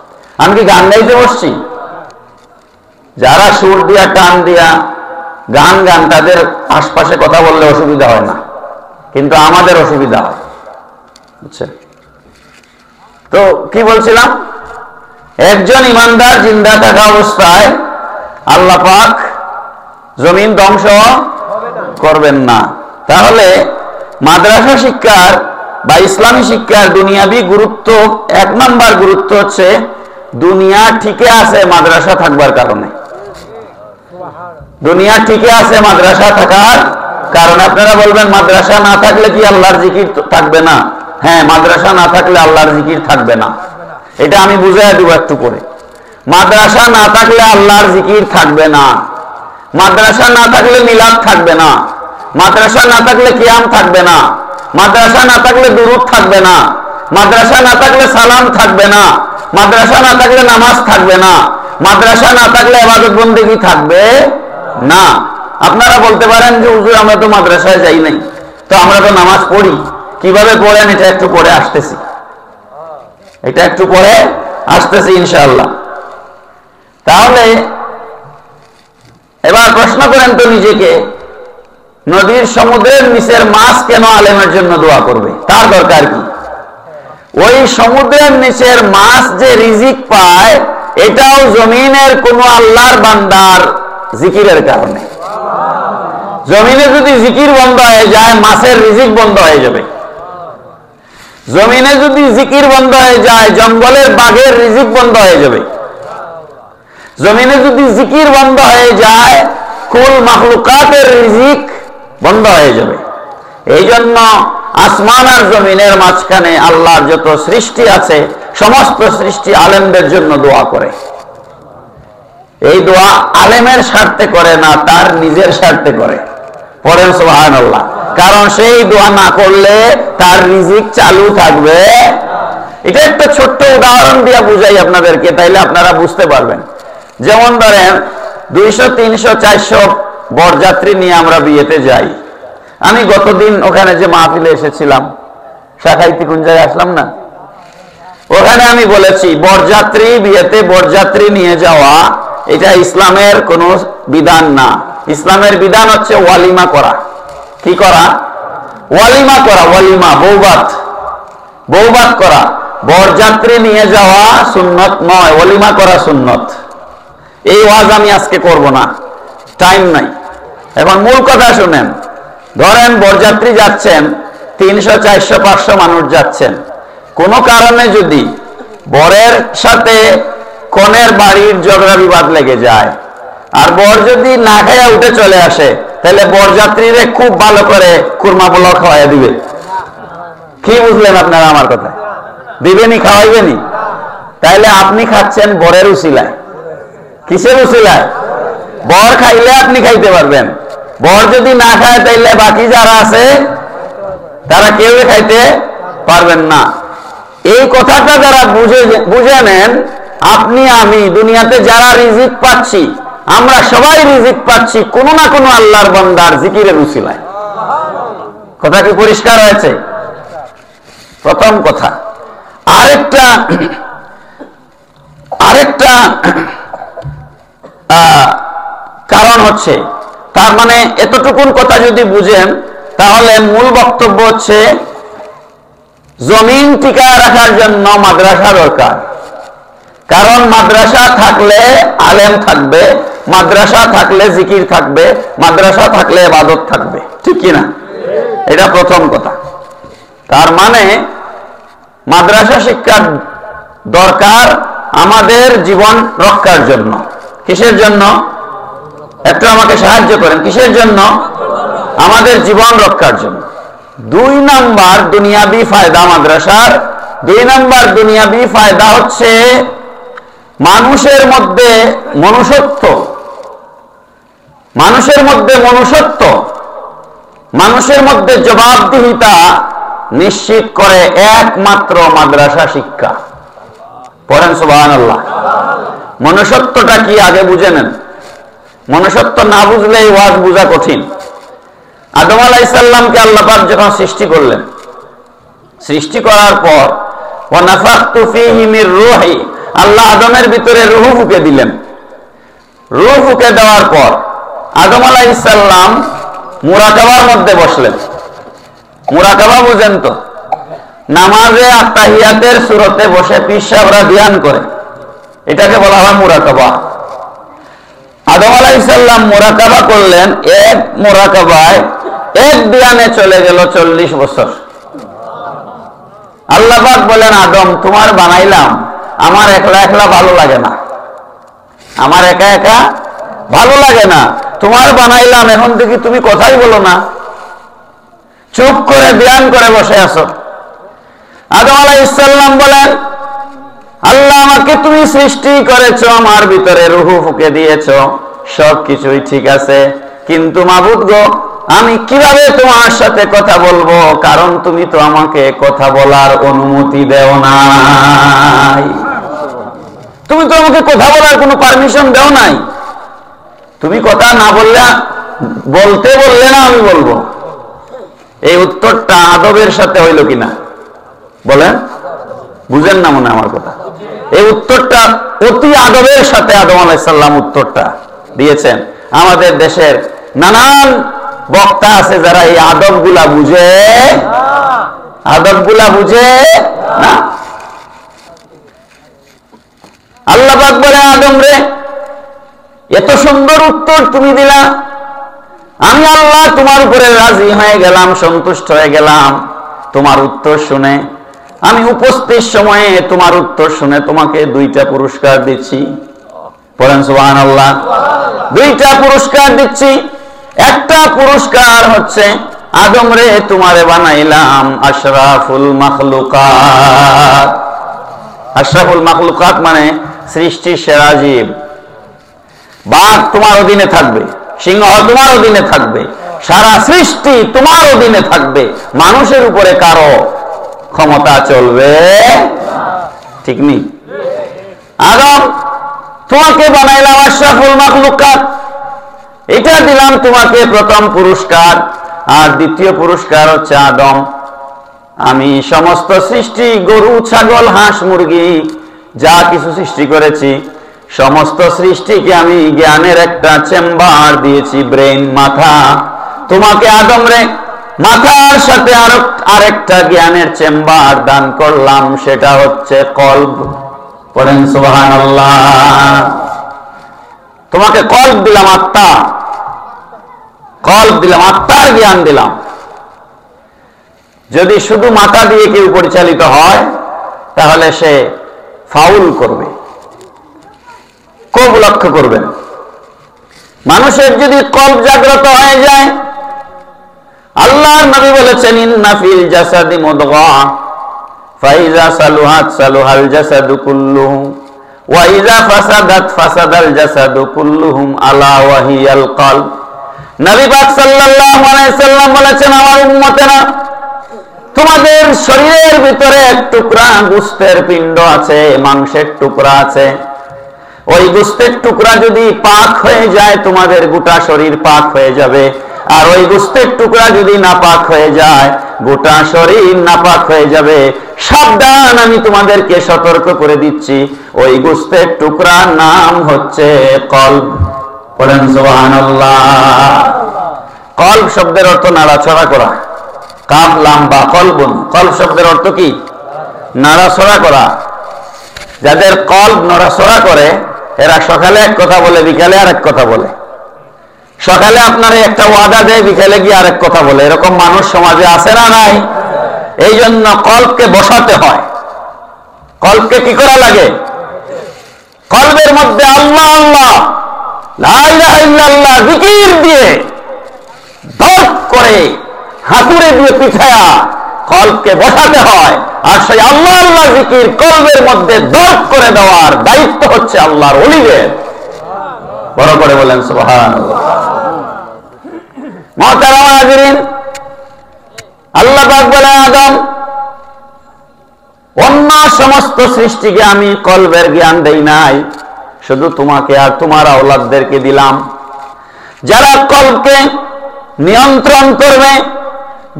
আমি কি গান গাইতে বসছি? যারা সুর দিয়া টান দিয়া গান গান, তাদের আশপাশে কথা বললে অসুবিধা হয় না, কিন্তু আমাদের অসুবিধা হয়, বুঝছেন? তো কি বলছিলাম? একজন ইমানদার জিন্দা থাকা অবস্থায় আল্লাহ পাক জমিন ধ্বংস করবেন না। তাহলে মাদ্রাসা শিক্ষার বা ইসলামী শিক্ষার দুনিয়াবি গুরুত্ব, এক নাম্বার গুরুত্ব হচ্ছে দুনিয়া ঠিকই আছে মাদ্রাসা থাকবার কারণে। দুনিয়া ঠিকই আছে মাদ্রাসা থাকার কারণে। আপনারা বলবেন মাদ্রাসা না থাকলে কি আল্লাহর জিকির থাকবে না? হ্যাঁ, মাদ্রাসা না থাকলে আল্লাহর জিকির থাকবে না। এটা আমি বুঝাই দেব একটু করে। মাদ্রাসা না থাকলে আল্লাহর জিকির থাকবে না, মাদ্রাসা না থাকলে মিলাদ থাকবে না, মাদ্রাসা না থাকলে কিয়াম থাকবে না, মাদ্রাসা না থাকলে দুরূদ থাকবে না, মাদ্রাসা না থাকলে সালাম থাকবে না, মাদ্রাসা না থাকলে নামাজ থাকবে না, মাদ্রাসা না থাকলে ইবাদত বন্দেগী থাকবে না। আপনারা বলতে পারেন যে হুজুর আমরা তো মাদ্রাসায় যাই নাই, তো আমরা তো নামাজ পড়ি। কিভাবে পড়েন এটা একটু পরে আসতেছি, এটা একটু পরে আসতেছি ইনশাআল্লাহ। তাহলে এবার প্রশ্ন করেন তো নিজেকে, নদীর সমুদ্রের নিচের মাছ কেন আলেমের জন্য দোয়া করবে? তার দরকার কি? ওই সমুদ্রের নিচের মাছ যে রিজিক পায়, এটাও জমিনের কোন আল্লাহর বান্দার জিকিরের কারণে। জমিনে যদি জিকির বন্ধ হয়ে যায়, মাছের রিজিক বন্ধ হয়ে যাবে। জমিনে যদি জিকির বন্ধ হয়ে যায়, জঙ্গলের বাঘের রিজিক বন্ধ হয়ে যাবে। জমিনে যদি জিকির বন্ধ হয়ে যায়, কুল মাখলুকাতের রিজিক বন্ধ হয়ে যাবে। এই জন্য আসমান আর জমিনের মাঝখানে আল্লাহর যত সৃষ্টি আছে সমস্ত সৃষ্টি আলেমদের জন্য দোয়া করে। এই দোয়া আলেমের স্বার্থে করে না, তার নিজের স্বার্থে করে। পড়েন সুবহানাল্লাহ। কারণ সেই দোয়া না করলে তার রিজিক চালু থাকবে। এটা একটা ছোট্ট উদাহরণ দিয়ে বুঝাই আপনাদেরকে, তাইলে আপনারা বুঝতে পারবেন। যেমন ধরেন 200, 300, 400 বরযাত্রী নিয়ে আমরা বিয়েতে যাই। আমি গতদিন ওখানে যে মাহফিলে এসেছিলাম, শাখাইতি কোন জায়গায় আসলাম না, ওখানে আমি বলেছি বরযাত্রী বিয়েতে বরযাত্রী নিয়ে যাওয়া এটা ইসলামের কোনো বিধান না। ইসলামের বিধান হচ্ছে ওয়ালিমা করা। কি করা? ওয়ালিমা করা। ওয়ালিমা বৌবাত করা। বরযাত্রী নিয়ে যাওয়া সুন্নত নয়, ওয়ালিমা করা সুন্নত। এই ওয়াজ আমি আজকে করব না, টাইম নাই। এখন মূল কথা শুনেন। ধরেন বরযাত্রী যাচ্ছেন 300, 400, 500 মানুষ যাচ্ছেন। কোনো কারণে যদি বরের সাথে কনের বাড়ির ঝগড়া বিবাদ লেগে যায় আর বর যদি না খাইয়া উঠে চলে আসে, তাহলে বরযাত্রীরে খুব ভালো করে কুরমা পোলাও খাওয়াইয়া দিবে। কি বুঝলেন আপনারা আমার কথা? দিবেনি, খাওয়াইবেনি? তাইলে আপনি খাচ্ছেন বরের উসিলায়। কিসের উসিলায়? বর খাইলে আপনি খাইতে পারবেন, বর যদি না খায় তাইলে বাকি যারা আছে তারা কেউ খাইতে পারবেন না। এই কথাটা যারা বুঝে নেন, আপনি আমি দুনিয়াতে যারা রিজিক পাচ্ছি, আমরা সবাই রিজিক পাচ্ছি কোনো না কোনো আল্লাহর বান্দার জিকিরের উসিলায়। কথা কি পরিষ্কার হয়েছে? প্রথম কথা। আরেকটা কারণ হচ্ছে, তার মানে এতটুকুন কথা যদি বুঝেন তাহলে মূল বক্তব্য হচ্ছে জমিন টিকায় রাখার জন্য মাদ্রাসা দরকার। কারণ মাদ্রাসা থাকলে আলেম থাকবে, মাদ্রাসা থাকলে জিকির থাকবে, মাদ্রাসা থাকলে ইবাদত থাকবে। ঠিক কিনা? এটা প্রথম কথা। তার মানে মাদ্রাসা শিক্ষার দরকার আমাদের জীবন রক্ষার জন্য। কিসের জন্য? একটু আমাকে সাহায্য করেন। কিসের জন্য? আমাদের জীবন রক্ষার জন্য। 2 নাম্বার দুনিয়াবি ফায়দা মাদ্রাসার। 2 নাম্বার দুনিয়াবি ফায়দা হচ্ছে মানুষের মধ্যে মনুষ্যত্ব, মানুষের মধ্যে জবাবদিহিতা নিশ্চিত করে একমাত্র মাদ্রাসা শিক্ষা। পড়েন সুবহানাল্লাহ। মনুষ্যত্বটা কি আগে বুঝে নেন। মনুষ্যত্ব না বুঝলে এই ওয়াজ বোঝা কঠিন। আদম আলাইহিস সালামকে আল্লাহ পাক যখন সৃষ্টি করলেন, সৃষ্টি করার পর ওয়া নাফাখতু ফীহি মির রূহি, আল্লাহ আদমের ভিতরে রূহ ফুঁকে দিলেন। রূহ ফুঁকে দেওয়ার পর আদম আলাইহিস সালাম মুরাকাবার মধ্যে বসলেন। মুরাকাবা বুঝেন তো? নামাজে আত্তাহিয়াতের সূরতে বসে পীর সাহেবরা ধ্যান করে, এটাকে বলা হয় মুরাকাবা। আদম আলাইহিস সালাম মুরাকাবা করলেন। এক মুরাকাবায়, এক ধ্যানে চলে গেল 40 বছর। আল্লাহ পাক বলেন, আদম তোমার বানাইলাম, আমার একলা একলা ভালো লাগে না, আমার একা একা ভালো লাগে না। তোমার বানাইলাম, এখন দেখি তুমি কথাই বলো না, চুপ করে ধ্যান করে বসে আছো। আদম আলাইহিস সালাম বলেন, আল্লাহ আমাকে তুমি সৃষ্টি করেছো, আমার ভিতরে রূহ ফুঁকে দিয়েছো, সবকিছুই ঠিক আছে, কিন্তু মাবুদ গো আমি কিভাবে তোমার সাথে কথা বলবো? কারণ তুমি তো আমাকে কথা বলার অনুমতি দেও নাই, তুমি তো আমাকে কথা বলার কোনো পারমিশন দেও নাই। তুমি কথা না বলতে বললে না আমি বলবো। এই উত্তরটা আদবের সাথে হইল কিনা বলেন? বুঝেন না মনে আমার কথা। এই উত্তরটা অতি আদবের সাথে আদম আলাইহিস সালাম উত্তরটা দিয়েছেন। আমাদের দেশের নানান বক্তা আছে যারা এই আদবগুলা বুঝে না। আল্লাহ পাক বলে, আদম রে এত সুন্দর উত্তর তুমি দিলা, আমি আল্লাহ তোমার উপরে রাজি হয়ে গেলাম, সন্তুষ্ট হয়ে গেলাম তোমার উত্তর শুনে। আমি উপস্থিত সময়ে তোমার উত্তর শুনে তোমাকে 2টা পুরস্কার দিচ্ছি। পড়েন সুবহানাল্লাহ। দুইটা পুরস্কার দিচ্ছি। একটা পুরস্কার হচ্ছে আদম রে তোমারে বানাইলাম আশরাফুল মাখলুকাত। আশরাফুল মাখলুকাত মানে সৃষ্টির সেরা জীব। বাঘ তোমার অধীনে থাকবে, সিংহ তোমার অধীনে থাকবে, সারা সৃষ্টি তোমার অধীনে থাকবে, মানুষের উপরে কারো ক্ষমতা চলবে ঠিক নেই। আদম তোমাকে বানাইলাম আশরাফুল মাখলুকাত, এটা দিলাম তোমাকে প্রথম পুরস্কার। আর দ্বিতীয় পুরস্কার হচ্ছে আদম আমি সমস্ত সৃষ্টি গরু ছাগল হাঁস মুরগি যা কিছু সৃষ্টি করেছি সমস্ত সৃষ্টিকে আমি জ্ঞানের একটা চেম্বার দিয়েছি, ব্রেন, মাথা। তোমাকে আদম রে মাথার সাথে আরেকটা জ্ঞানের চেম্বার দান করলাম, সেটা হচ্ছে কলব। পড়েন সুবহানাল্লাহ। তোমাকে কলব দিলাম, আত্মা, কলব দিলাম, আত্মার জ্ঞান দিলাম। যদি শুধু মাথা দিয়ে কেউ পরিচালিত হয় তাহলে সে ফাউল করবে। খুব লক্ষ্য করবেন, মানুষের যদি কলব জাগ্রত হয়ে যায়, আল্লাহর নবী বলেছেন ইন্না ফিল জাসাদি মুদগা ফাইজা সালুহাত সালুহাল জাসাদু কুল্লুহু ওয়া ইজা ফাসাদাত ফাসাদাল জাসাদু কুল্লুহুম আলা ওয়া হিয়াল কলব। নবী পাক সাল্লাল্লাহু আলাইহি সাল্লাম বলেছেন, আমার উম্মতেরা, তোমাদের শরীরের ভিতরে এক টুকরা গোশতের পিণ্ড আছে, মাংসের টুকরা আছে। ওই গোশতের টুকরা যদি পাক হয়ে যায় তোমাদের গোটা শরীর পাক হয়ে যাবে, আর ওই গোশতের টুকরা যদি নাপাক হয়ে যায় গোটা শরীর নাপাক হয়ে যাবে। সাবধান, আমি তোমাদেরকে সতর্ক করে দিচ্ছি, ওই গোশতের টুকরার নাম হচ্ছে কলব। পড়েন সুবহানাল্লাহ। কলব শব্দের অর্থ নাড়াচড়া করা, কাফ লাম বা কলবুন। কলব শব্দের অর্থ কি? নাড়াচড়া করা। যাদের কলব নড়াচড়া করে এরা সকালে এক কথা বলে, বিকালে আরেক কথা বলে। সকালে আপনার একটা ওয়াদা দেয়, বিকালে গিয়ে আরেক কথা বলে। এরকম মানুষ সমাজে আছে না নাই? এই জন্য কলবকে বসাতে হয়। কলবকে কি করা লাগে? কলবের মধ্যে আল্লাহ আল্লাহ লা ইলাহা ইল্লাল্লাহ জিকির দিয়ে ধর করে হাতুড়ে দিয়ে পিঠায়া কলবকে বসাতে হয়। আর সেই আল্লাহ আল্লাহ জিকির কলবের মধ্যে দরদ করে দেওয়ার দায়িত্ব হচ্ছে আল্লাহর ওলিদের। বড় করে বলেন সুবহানাল্লাহ। মুহতারাম হাজিরিন, আল্লাহ পাক বলেন, আদম অন্য সমস্ত সৃষ্টিকে আমি কলবের জ্ঞান দেই নাই, শুধু তোমাকে আর তোমার আওলাদদেরকে দিলাম। যারা কলবকে নিয়ন্ত্রণ করবে,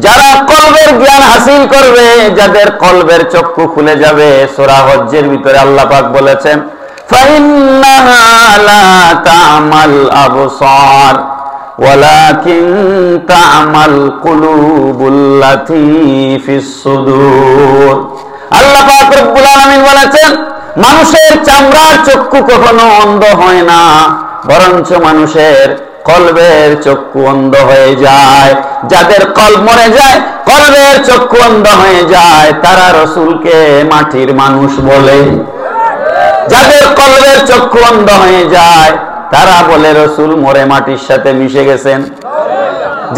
যারা কলবের জ্ঞান হাসিল করবে, যাদের কলবের চক্ষু খুলে যাবে, সূরা হজ্জের ভিতরে আল্লাহ পাক বলেছেন ফাইন্নাহা লা তা'মাল আবসার ওয়ালাকিন তা'মাল কুলুবুল্লাতী ফিস সুদূর। আল্লাহ পাক রব্বুল আলামিন বলেছেন, মানুষের চামড়ার চক্ষু কখনো অন্ধ হয় না, বরঞ্চ মানুষের কলবের চক্ষু অন্ধ হয়ে যায়। যাদের কলব মরে যায়, কলবের চক্ষু অন্ধ হয়ে যায়, তারা রাসূলকে মাটির মানুষ বলে। যাদের কলবের চক্ষু অন্ধ হয়ে যায় তারা বলে রাসূল মরে মাটির সাথে মিশে গেছেন।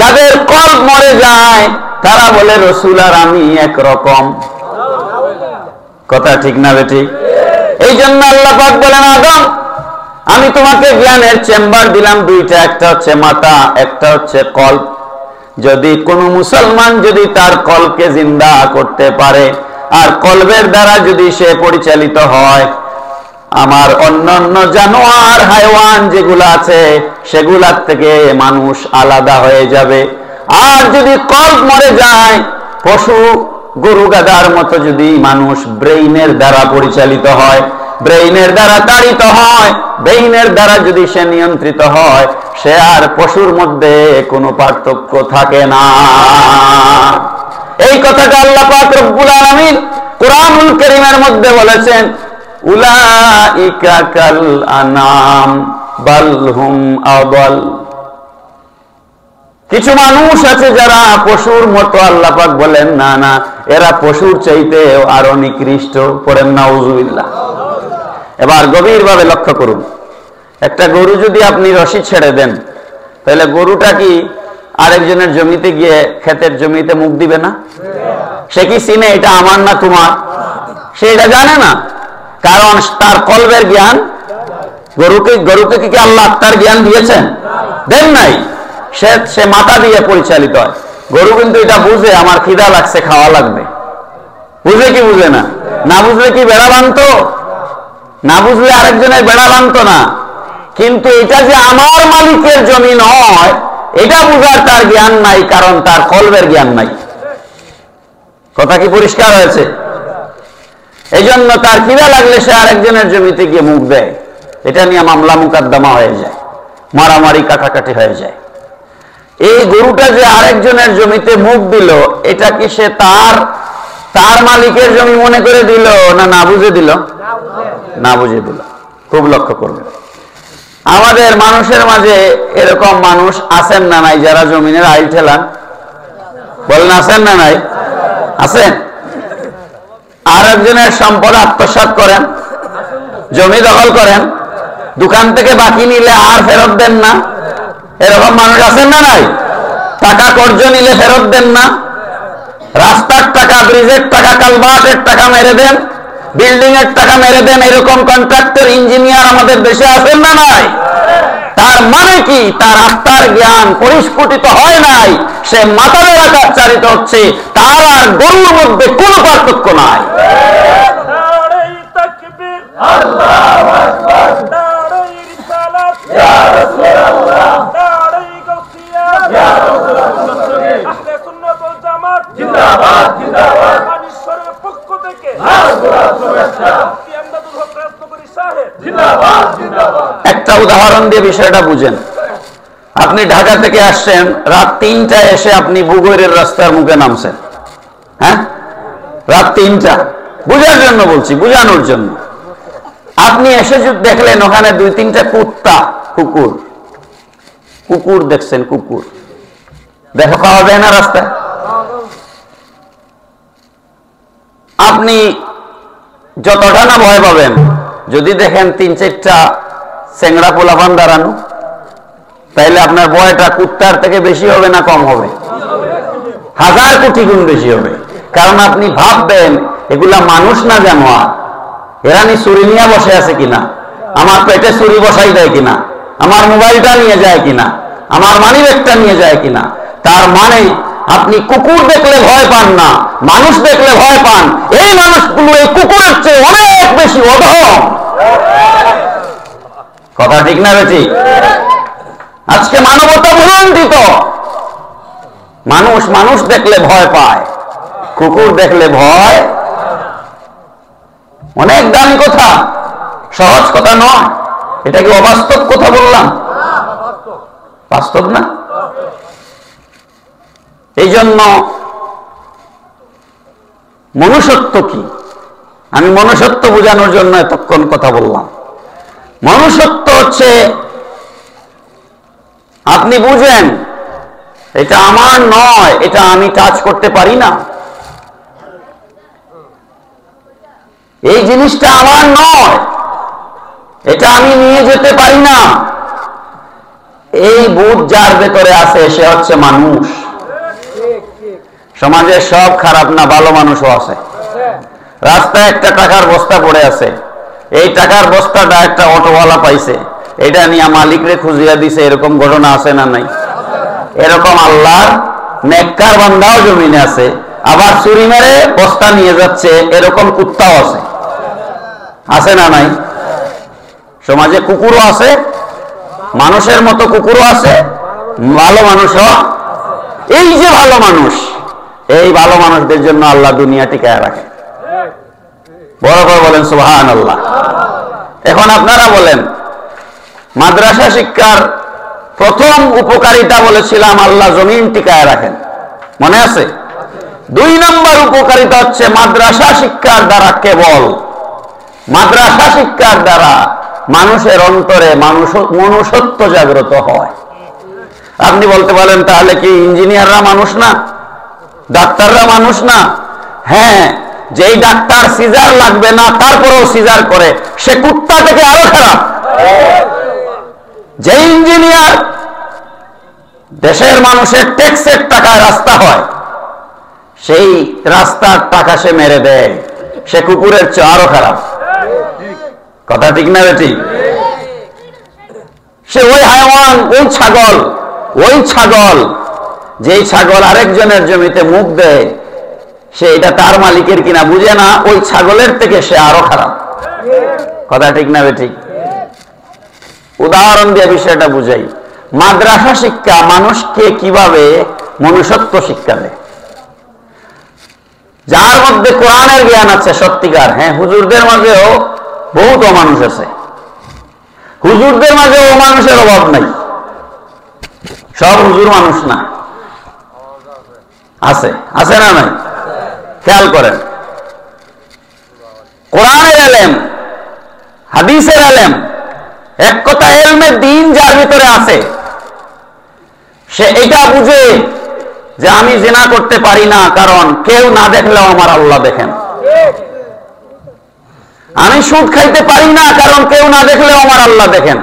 যাদের কলব মরে যায় তারা বলে রাসূল আর আমি একরকম। কথা ঠিক না বেটি? এই জন্য আল্লাহ পাক বলেন, আদম আমি তোমাকে জ্ঞানের চেম্বার দিলাম দুইটা, একটা হচ্ছে মাথা, একটা হচ্ছে কলব। যদি কোনো মুসলমান যদি তার কলবকে জিন্দা করতে পারে আর কলবের দ্বারা যদি সে পরিচালিত হয়, আমার অন্যান্য জানোয়ার হাইওয়ান যেগুলো আছে সেগুলার থেকে মানুষ আলাদা হয়ে যাবে। আর যদি কলব মরে যায়, পশু গরু গাধার মতো যদি মানুষ ব্রেইনের দ্বারা পরিচালিত হয়, ব্রেইনের দ্বারা তাড়িত হয়, ব্রেইনের দ্বারা যদি সে নিয়ন্ত্রিত হয়, সে আর পশুর মধ্যে কোনো পার্থক্য থাকে না। এই কথাটা আল্লাহ পাক রব্বুল আলামিন কুরআনুল কারীমের মধ্যে বলেছেন, উলাইকা কাল আনাম বাল হুম আদাল। কিছু মানুষ আছে যারা পশুর মতো, আল্লাহ পাক বলেন না না, এরা পশুর চাইতে আরো নিকৃষ্ট। পড়েন নাউজুবিল্লাহ। এবার গভীরভাবে লক্ষ্য করুন, একটা গরু যদি আপনি রশি ছেড়ে দেন, তাহলে গরুটা কি আরেকজনের জমিতে গিয়ে ক্ষেতের জমিতে মুখ দিবে না? সে কি চিনে এটা আমার না তোমার? সে এটা জানে না, কারণ তার কলবের জ্ঞান। গরুকে কি আল্লাহ তার জ্ঞান দিয়েছেন? দেন নাই। সে মাথা দিয়ে পরিচালিত হয়। গরু কিন্তু এটা বুঝে আমার খিদা লাগছে, খাওয়া লাগবে। বুঝে কি বুঝে না? না বুঝলে কি বেড়া বানতো? না বুঝলে আরেকজনের বেড়া বানতো না। কিন্তু এটা যে আমার মালিকের জমি নয়, এটা বুঝার তার জ্ঞান নাই, কারণ তার কলবের জ্ঞান নাই। কথা কি পরিষ্কার হয়েছে? এই জন্য তার খিদা লাগলে সে আরেকজনের জমিতে গিয়ে মুখ দেয়। এটা নিয়ে মামলা মুকদ্দমা হয়ে যায়, মারামারি কাটাকাটি হয়ে যায়। এই গরুটা যে আরেকজনের জমিতে মুখ দিল, এটা কি সে তার মালিকের জমি মনে করে দিল না না বুঝে দিল? না বুঝে দিল। খুব লক্ষ্য করবেন, আমাদের মানুষের মাঝে এরকম মানুষ আছেন না নাই যারা জমিনের আইল ঠেলান? বলেন আছেন না নাই? আছেন। আর একজনের সম্পদ আত্মসাৎ করেন, জমি দখল করেন, দোকান থেকে বাকি নিলে আর ফেরত দেন না। এরকম মানুষ আছেন না নাই? টাকা কর্জ নিলে ফেরত দেন না। রাস্তার টাকা, ব্রিজের টাকা, কালভার্টের টাকা মেরে দেন, বিল্ডিং এর টাকা মেরে দেন। এরকম কন্ট্রাক্টর, ইঞ্জিনিয়ার আমাদের দেশে আছেন না নাই? তার মানে কি? তার আত্মার জ্ঞান পরিস্ফুটিত হয় নাই, সে মাতালের আকার চালিত হচ্ছে। তার আর গরুর মধ্যে কোনো পার্থক্য নাই। একটা উদাহরণ দিয়ে বিষয়টা বুঝেন। আপনি ঢাকা থেকে আসছেন, রাত 3টায় এসে আপনি বুগৈরের রাস্তার মুখে নামছেন। হ্যাঁ, রাত 3টা। বুঝার জন্য বলছি, বুঝানোর জন্য। আপনি এসে দেখলেন ওখানে 2-3টা কুকুর দেখছেন। কুকুর দেখা পাওয়া যায় না রাস্তায়? আপনি যতটা না ভয় পাবেন যদি দেখেন 3-4টা চেংড়া পোলাপান দাঁড়ানো, তাইলে আপনার ভয়টা কুত্তার থেকে বেশি হবে না কম হবে? 1000 কোটি গুণ বেশি হবে। কারণ আপনি ভাববেন এগুলা মানুষ না জানোয়ার। এরা নি চুরি নিয়ে বসে আছে কিনা, আমার পেটে চুরি বসাই দেয় কিনা, আমার মোবাইলটা নিয়ে যায় কিনা, আমার মানি ব্যাগটা নিয়ে যায় কিনা। তার মানে আপনি কুকুর দেখলে ভয় পান না, মানুষ দেখলে ভয় পান। এই মানুষগুলো এই কুকুরের চেয়ে অনেক বেশি অধম। কথা ঠিক না বেশি? আজকে মানবতা ভুলন্ডিত। মানুষ দেখলে ভয় পায়, কুকুর দেখলে ভয়। অনেক দামি কথা, সহজ কথা নয়। এটা কি অবাস্তব কথা বললাম? বাস্তব না? এই জন্য মনুষ্যত্ব কি, আমি মনুষ্যত্ব বোঝানোর জন্য এতক্ষণ কথা বললাম। মনুষ্যত্ব হচ্ছে আপনি বুঝেন এটা আমার নয়, এটা আমি টাচ করতে পারি না, এই জিনিসটা আমার নয়, এটা আমি নিয়ে যেতে পারি না। এই বোধ যার ভেতরে আছে সে হচ্ছে মানুষ। সমাজের সব খারাপ না, ভালো মানুষও আছে। রাস্তায় একটা টাকার বস্তা পড়ে আছে, এই টাকার বস্তাটা একটা অটোওয়ালা পাইছে, এটা নিয়ে মালিকরে খুঁজিয়া দিছে। এরকম ঘটনা আছে না নাই? এরকম আল্লাহর নেককার বান্দাও জমিনে আছে। আবার চুরি মেরে বস্তা নিয়ে যাচ্ছে এরকম কুত্তাও আছে। আছে না নাই? সমাজে কুকুরও আছে, মানুষের মতো কুকুরও আছে, ভালো মানুষও। এই যে ভালো মানুষ, এই ভালো মানুষদের জন্য আল্লাহ দুনিয়া টিকায় রাখে। বড় করে বলেন সুবহানাল্লাহ। এখন আপনারা বলেন, মাদ্রাসা শিক্ষার প্রথম উপকারিতা বলেছিলাম আল্লাহ জমিন টিকায় রাখেন, মনে আছে? 2 নম্বর উপকারিতা হচ্ছে মাদ্রাসা শিক্ষার দ্বারা, কেবল মাদ্রাসা শিক্ষার দ্বারা মানুষের অন্তরে মনুষ্যত্ব জাগ্রত হয়। আপনি বলতে পারেন তাহলে কি ইঞ্জিনিয়াররা মানুষ না, ডাক্তাররা মানুষ না? হ্যাঁ, যেই ডাক্তার সিজার লাগবে না তারপরেও সিজার করে, সে কুত্তা থেকে আরো খারাপ। যে ইঞ্জিনিয়ার দেশের মানুষের ট্যাক্সের টাকায় রাস্তা হয়, সেই রাস্তার টাকা সে মেরে দেয়, সে কুকুরের চেয়ে আরো খারাপ। কথা ঠিক না বেটি? সে ওই হায়ওয়ান, ওই ছাগল যেই ছাগল আরেকজনের জমিতে মুখ দেয়, সে এটা তার মালিকের কিনা বুঝে না, ওই ছাগলের থেকে সে আরো খারাপ। কথা ঠিক না বেটি? উদাহরণ দিয়ে বিষয়টা বুঝাই। মাদ্রাসা শিক্ষা মানুষকে কিভাবে মনুষ্যত্ব শিক্ষা দেয়। যার মধ্যে কোরআনের জ্ঞান আছে সত্যিকার, হ্যাঁ, হুজুরদের মাঝেও বহুত অমানুষ আছে, হুজুরদের মাঝেও অমানুষের অভাব নাই, সব হুজুর মানুষ না, আছে, আছে না নাই? খেয়াল করেন, কোরআনের এলেম, হাদিসের এলেম, এক কথা এলমে দ্বীন যার ভিতরে আছে, সে এটা বুঝে যে আমি জিনা করতে পারি না, কারণ কেউ না দেখলেও আমার আল্লাহ দেখেন। আমি সুদ খাইতে পারি না, কারণ কেউ না দেখলেও আমার আল্লাহ দেখেন।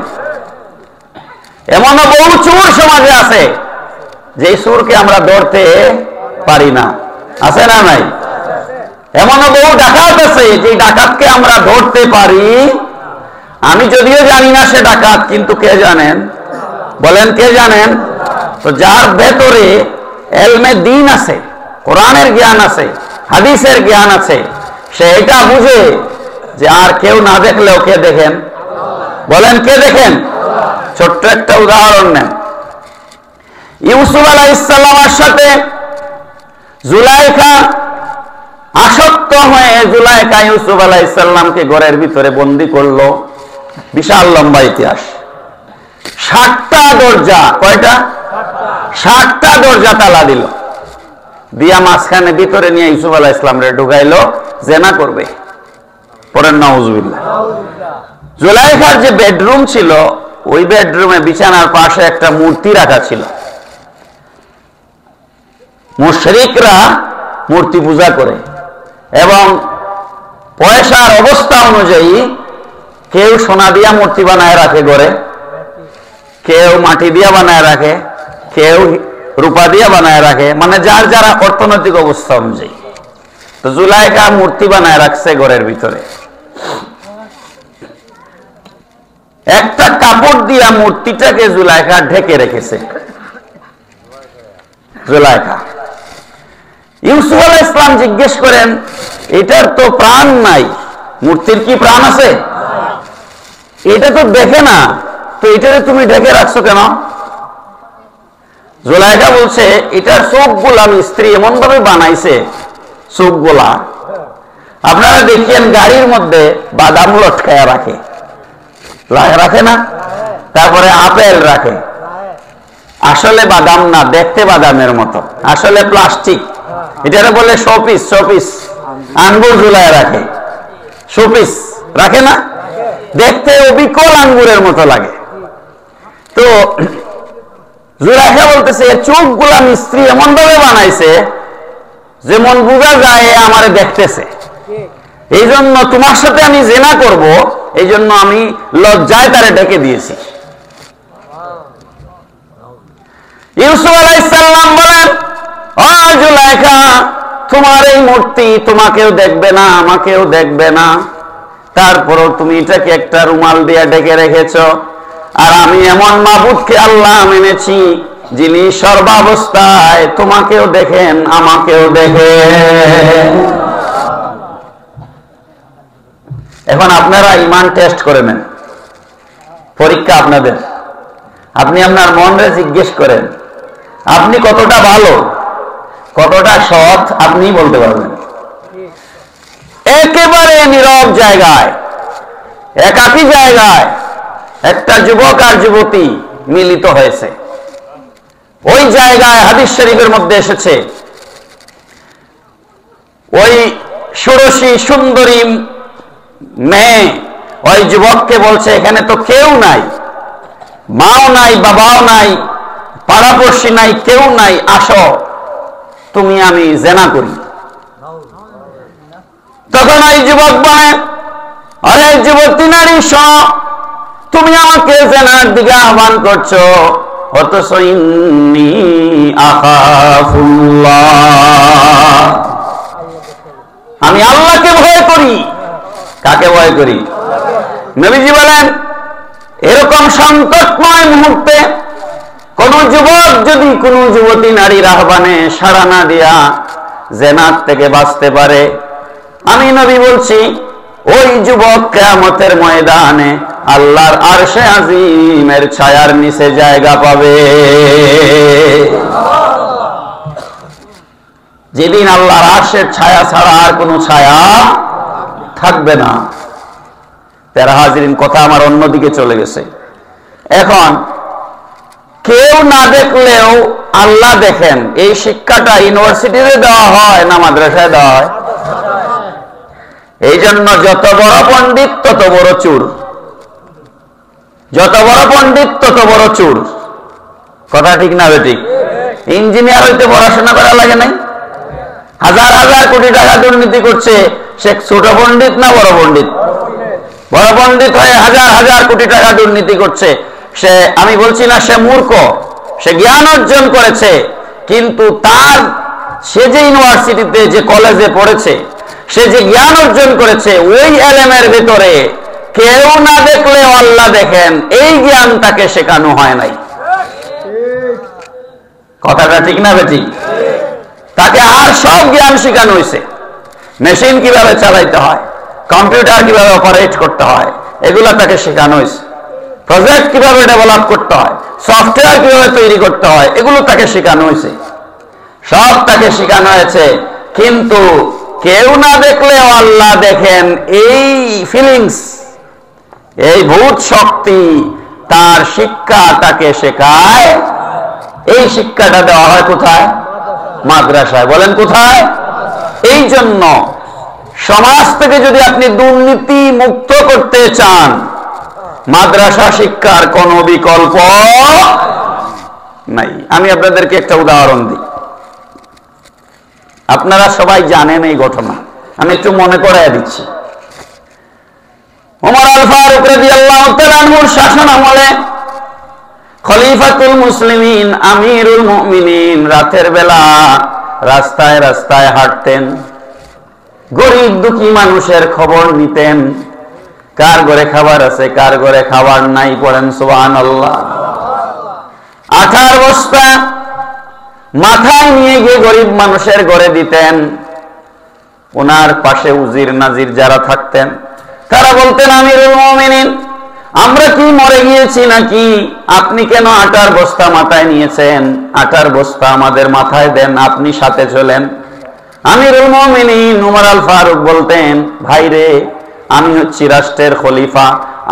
এমনও বহু চোর সমাজে আছে যে চোরকে আমরা ধরতে পারি না, আছে না নাই? এমনও বহু ডাকাত আছে যে ডাকাতকে আমরা ধরতে পারি, আমি যদিও জানি না সে ডাকাত, কিন্তু কে জানেন? বলেন, কে জানেন? তো যার ভেতরে এলমে দ্বীন আছে, কোরআনের জ্ঞান আছে, হাদিসের জ্ঞান আছে, সে এটা বুঝে যে আর কেউ না দেখলেও কে দেখেন? বলেন, কে দেখেন? ছোট্ট একটা উদাহরণ নেন। ইউসুফ আলাইহিস সালামের সাথে জুলাইখা আসক্ত হয়ে জুলাইখা ইউসুফ আলাইহিস সালামকে ঘরের ভিতরে বন্দী করলো। বিশাল লম্বা ইতিহাস। 60টা দরজা, কয়টা? 60টা দরজা তালা দিল, দিয়া মাঝখানে ভিতরে নিয়ে ইউসুফ আলাইহিস সালামরে ঢুকাইলো, জেনা করবে। পরের নাউজুবিল্লাহ। জুলাইখার যে বেডরুম ছিল, ওই বেডরুমে বিছানার পাশে একটা মূর্তি রাখা ছিল। মুশরিকরা মূর্তি পূজা করে এবং পয়সার অবস্থা অনুযায়ী কেউ সোনা দিয়া মূর্তি বানায় রাখে ঘরে, কেউ মাটি দিয়া বানায় রাখে, কেউ রূপা দিয়া বানায় রাখে, মানে যার যারা অর্থনৈতিক অবস্থা অনুযায়ী। তো জুলাইখা মূর্তি বানায় রাখছে ঘরের ভিতরে। একটা কাপড় দিয়া মূর্তিটাকে জুলাইখা ঢেকে রেখেছে। জুলাইখা, ইউসুফ আলাইহিস সালাম জিজ্ঞেস করেন, এটার তো প্রাণ নাই, মূর্তির কি প্রাণ আছে? এটা তো দেখে না, তো এটারে তুমি ঢেকে রাখছো কেন? জুলাইখা বলছে, এটার চোখগুলা মিস্ত্রি এমন ভাবে বানাইছে, চোখগুলা আপনারা দেখেন গাড়ির মধ্যে বাদাম লটকায়া রাখে, রাখে না? তারপরে আপেল রাখে, আসলে বাদাম না, দেখতে বাদামের মতো, আসলে প্লাস্টিক। এটারে বলে শোপিস। শোপিস আঙ্গুর ঝুলায় রাখে, শোপিস রাখে না? দেখতে অবিকল আঙ্গুরের মতো লাগে। তো জুলাইখা বলতেছে, চোখগুলা মিস্ত্রি এমন ভাবে বানাইছে যেমন বোঝা যায় আমারে দেখতেছে, এই জন্য তোমার সাথে আমি জিনা করব, এই জন্য আমি লজ্জায় তারে ডেকে দিয়েছি। ইউসুফ আলাইহিস সালাম বলেন, ও জুলাইখা, তোমার এই মূর্তি তোমাকেও দেখবে না, আমাকেও দেখবে না, তারপরও তুমি এটাকে একটা রুমাল দিয়ে ঢেকে রেখেছো। আর আমি এমন মাবুদকে আল্লাহ মেনেছি যিনি সর্বাবস্থায় তোমাকেও দেখেন, আমাকেও দেখেন। এখন আপনারা ঈমান টেস্ট করে নেন, পরীক্ষা আপনাদের। আপনি আপনার মনরে জিজ্ঞেস করেন, আপনি কতটা ভালো, কতটা সৎ, আপনি বলতে পারবেন। একেবারে নীরব জায়গায়, একাকী জায়গায় একটা যুবক আর যুবতী মিলিত হয়েছে। ওই জায়গায় হাদিস শরীফের মধ্যে এসেছে, ওই ষোড়শী সুন্দরী মেয়ে ওই যুবককে বলছে, এখানে তো কেউ নাই, মাও নাই, বাবাও নাই, পাড়াপড়শি নাই, কেউ নাই, আসো তুমি আমি জেনা করি। তখন ওই যুবক বলে, আরে যুবতী নারী, তুমি আমাকে জেনার দিকে আহ্বান করছো, অথচ ইন্নী আখাফুল্লাহ, আমি আল্লাহকে ভয় করি। কাকে ভয় করি? নবীজি বলেন, এরকম সংকটময় মুহূর্তে কোন যুবক যদি কোন যুবতী নারীর আহ্বানে সাড়া না দিয়া জেনাত থেকে বাঁচতে পারে, আমি নবী বলছি ওই যুবক কিয়ামতের ময়দানে আল্লাহর আরশে আজিমের ছায়ার নিচে জায়গা পাবে। যেদিন আল্লাহর আরশের ছায়া ছাড়া আর কোনো ছায়া থাকবে না। প্যারা হাজিরিন, কথা আমার অন্যদিকে চলে গেছে। এখন কেউ না দেখলেও আল্লাহ দেখেন, এই শিক্ষাটা ইউনিভার্সিটিতে দেওয়া হয় না মাদ্রাসায় দেওয়া হয়? এই জন্য যত বড় পণ্ডিত তত বড় চুর, যত বড় পণ্ডিত তত বড় চুর। কথা ঠিক না বেঠিক? ইঞ্জিনিয়ার হইতে পড়াশোনা করা লাগে নাই? হাজার হাজার কোটি টাকা দুর্নীতি করছে, সে ছোট পণ্ডিত না বড় পণ্ডিত? বড় পণ্ডিত হয়ে হাজার হাজার কোটি টাকা দুর্নীতি করছে। সে, আমি বলছি না সে মূর্খ, সে জ্ঞান অর্জন করেছে, কিন্তু তার সে যে ইউনিভার্সিটিতে যে কলেজে পড়েছে, সে যে জ্ঞান অর্জন করেছে, ওই এলেমের ভিতরে কেউ না দেখলেও আল্লাহ দেখেন, এই জ্ঞান তাকে শেখানো হয় নাই। কথাটা ঠিক না বেঠিক? তাকে আর সব জ্ঞান শেখানো হয়েছে। মেশিন কিভাবে চালাইতে হয়, কম্পিউটার কিভাবে অপারেট করতে হয়, এগুলো তাকে শেখানো হয়েছে। প্রজেক্ট কিভাবে ডেভেলপ করতে হয়, সফটওয়্যার কিভাবে তৈরি করতে হয়, এগুলো তাকে শেখানো হয়েছে, সব তাকে শেখানো হয়েছে। কিন্তু কেউ না দেখলেও আল্লাহ দেখেন, এই ফিলিংস, এই ভূত শক্তি, তার শিক্ষা তাকে শেখায়। এই শিক্ষাটা দেওয়া হয় কোথায়? মাদ্রাসায়। বলেন কোথায়? এই জন্য সমাজ থেকে যদি আপনি দুর্নীতি মুক্ত করতে চান, মাদ্রাসা শিক্ষার কোনো বিকল্প নাই। আমি আপনাদেরকে একটা উদাহরণ দিই, আপনারা সবাই জানেন এই ঘটনা, আমি একটু মনে করাইয়া দিচ্ছি। ওমর আল ফারুক রাদিয়াল্লাহু তাআলা আনহুর শাসন আমলে খলিফাতুল মুসলিমিন, আমিরুল মুমিনিন রাতের বেলা রাস্তায় রাস্তায় হাঁটতেন, গরিব দুঃখী মানুষের খবর নিতেন, কার ঘরে খাবার আছে, কার ঘরে খাবার নাই। পড়েন সুবহানাল্লাহ। আঠার বস্তা মাথায় নিয়ে গিয়ে গরিব মানুষের ঘরে দিতেন। ওনার পাশে উজির নাজির যারা থাকতেন, তারা বলতেন, আমিরুল মুমিনিন, আমরা কি মরে গিয়েছি নাকি? আপনি কেন আটার বস্তা মাথায় নিয়েছেন? আটার বস্তা আমাদের মাথায় দেন, আপনি সাথে চলেন। আমিরুল মুমিনিন ওমর আল ফারুক বলতেন, ভাই রে, আমি হচ্ছি রাষ্ট্রের খলিফা,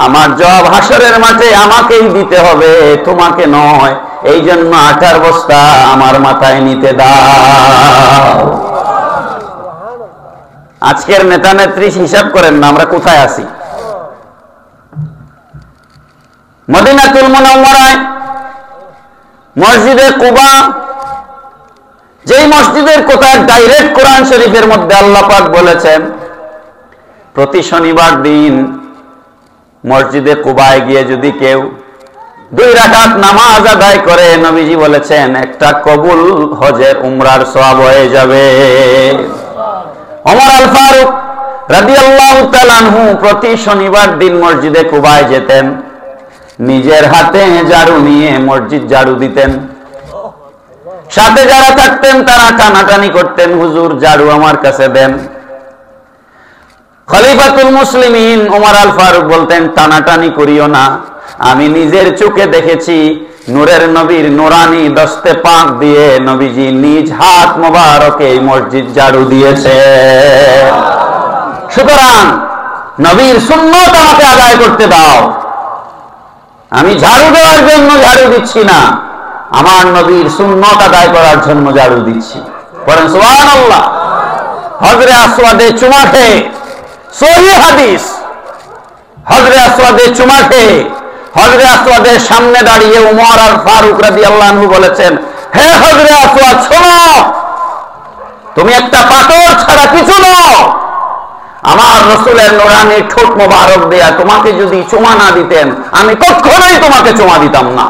আমার জবাব হাসরের মাঠে আমাকেই দিতে হবে, তোমাকে নয়। এই জন্য আটার বস্তা আমার মাথায় নিতে দাও। আজকের নেতা নেত্রী হিসাব করেন না, আমরা কোথায় আছি? মদিনাতুল মুনাওয়ারায় মসজিদে কুবা, যেই মসজিদের কথা ডাইরেক্ট কোরআন শরীফের মধ্যে আল্লাহ পাক বলেছেন, প্রতি শনিবার দিন মসজিদে কুবায় গিয়ে যদি কেউ 2 রাকাত নামাজ আদায় করে, নবীজি বলেছেন একটা কবুল হজের উমরার সওয়াব হয়ে যাবে। ওমর আল ফারুক রাদিয়াল্লাহু তাআলা আনহু প্রতি শনিবার দিন মসজিদে কুবায় যেতেন, নিজের হাতে ঝাড়ু নিয়ে মসজিদ ঝাড়ু দিতেন। সাথে যারা থাকতেন তারা টানাটানি করতেন, হুজুর ঝাড়ু আমার কাছে দেন। খলিফাতুল মুসলিমিন ওমর আল ফারুক বলতেন, টানাটানি করিও না, আমি নিজের চোখে দেখেছি নূরের নবীর নুরানি দস্তে পাক দিয়ে নবীজি নিজ হাত মোবারকে এই মসজিদ ঝাড়ু দিয়েছে। সুতরাং নবীর সুন্নত আমাকে আদায় করতে দাও। আমি ঝাড়ু দেওয়ার জন্য ঝাড়ু দিচ্ছি না, আমার নবীর সুন্নত আদায় করার জন্য ঝাড়ু দিচ্ছি। পড়েন সুবহানাল্লাহ। হজরে আসওয়াদে চুমা খেয়ে, সহিহ হাদিস, হজরে আসওয়াদে চুমা খেয়ে হজরে আসওয়াদের সামনে দাঁড়িয়ে ওমর আর ফারুক রাদিয়াল্লাহু আনহু বলেছেন, হে হজরে আসওয়াদ, শোনো, তুমি একটা পাথর ছাড়া কিছু নও। আমার রাসূলের নূরানি ঠোঁট মোবারক দেয়া তোমাকে যদি চুমা না দিতেন আমি কখনোই তোমাকে চুমা দিতাম না।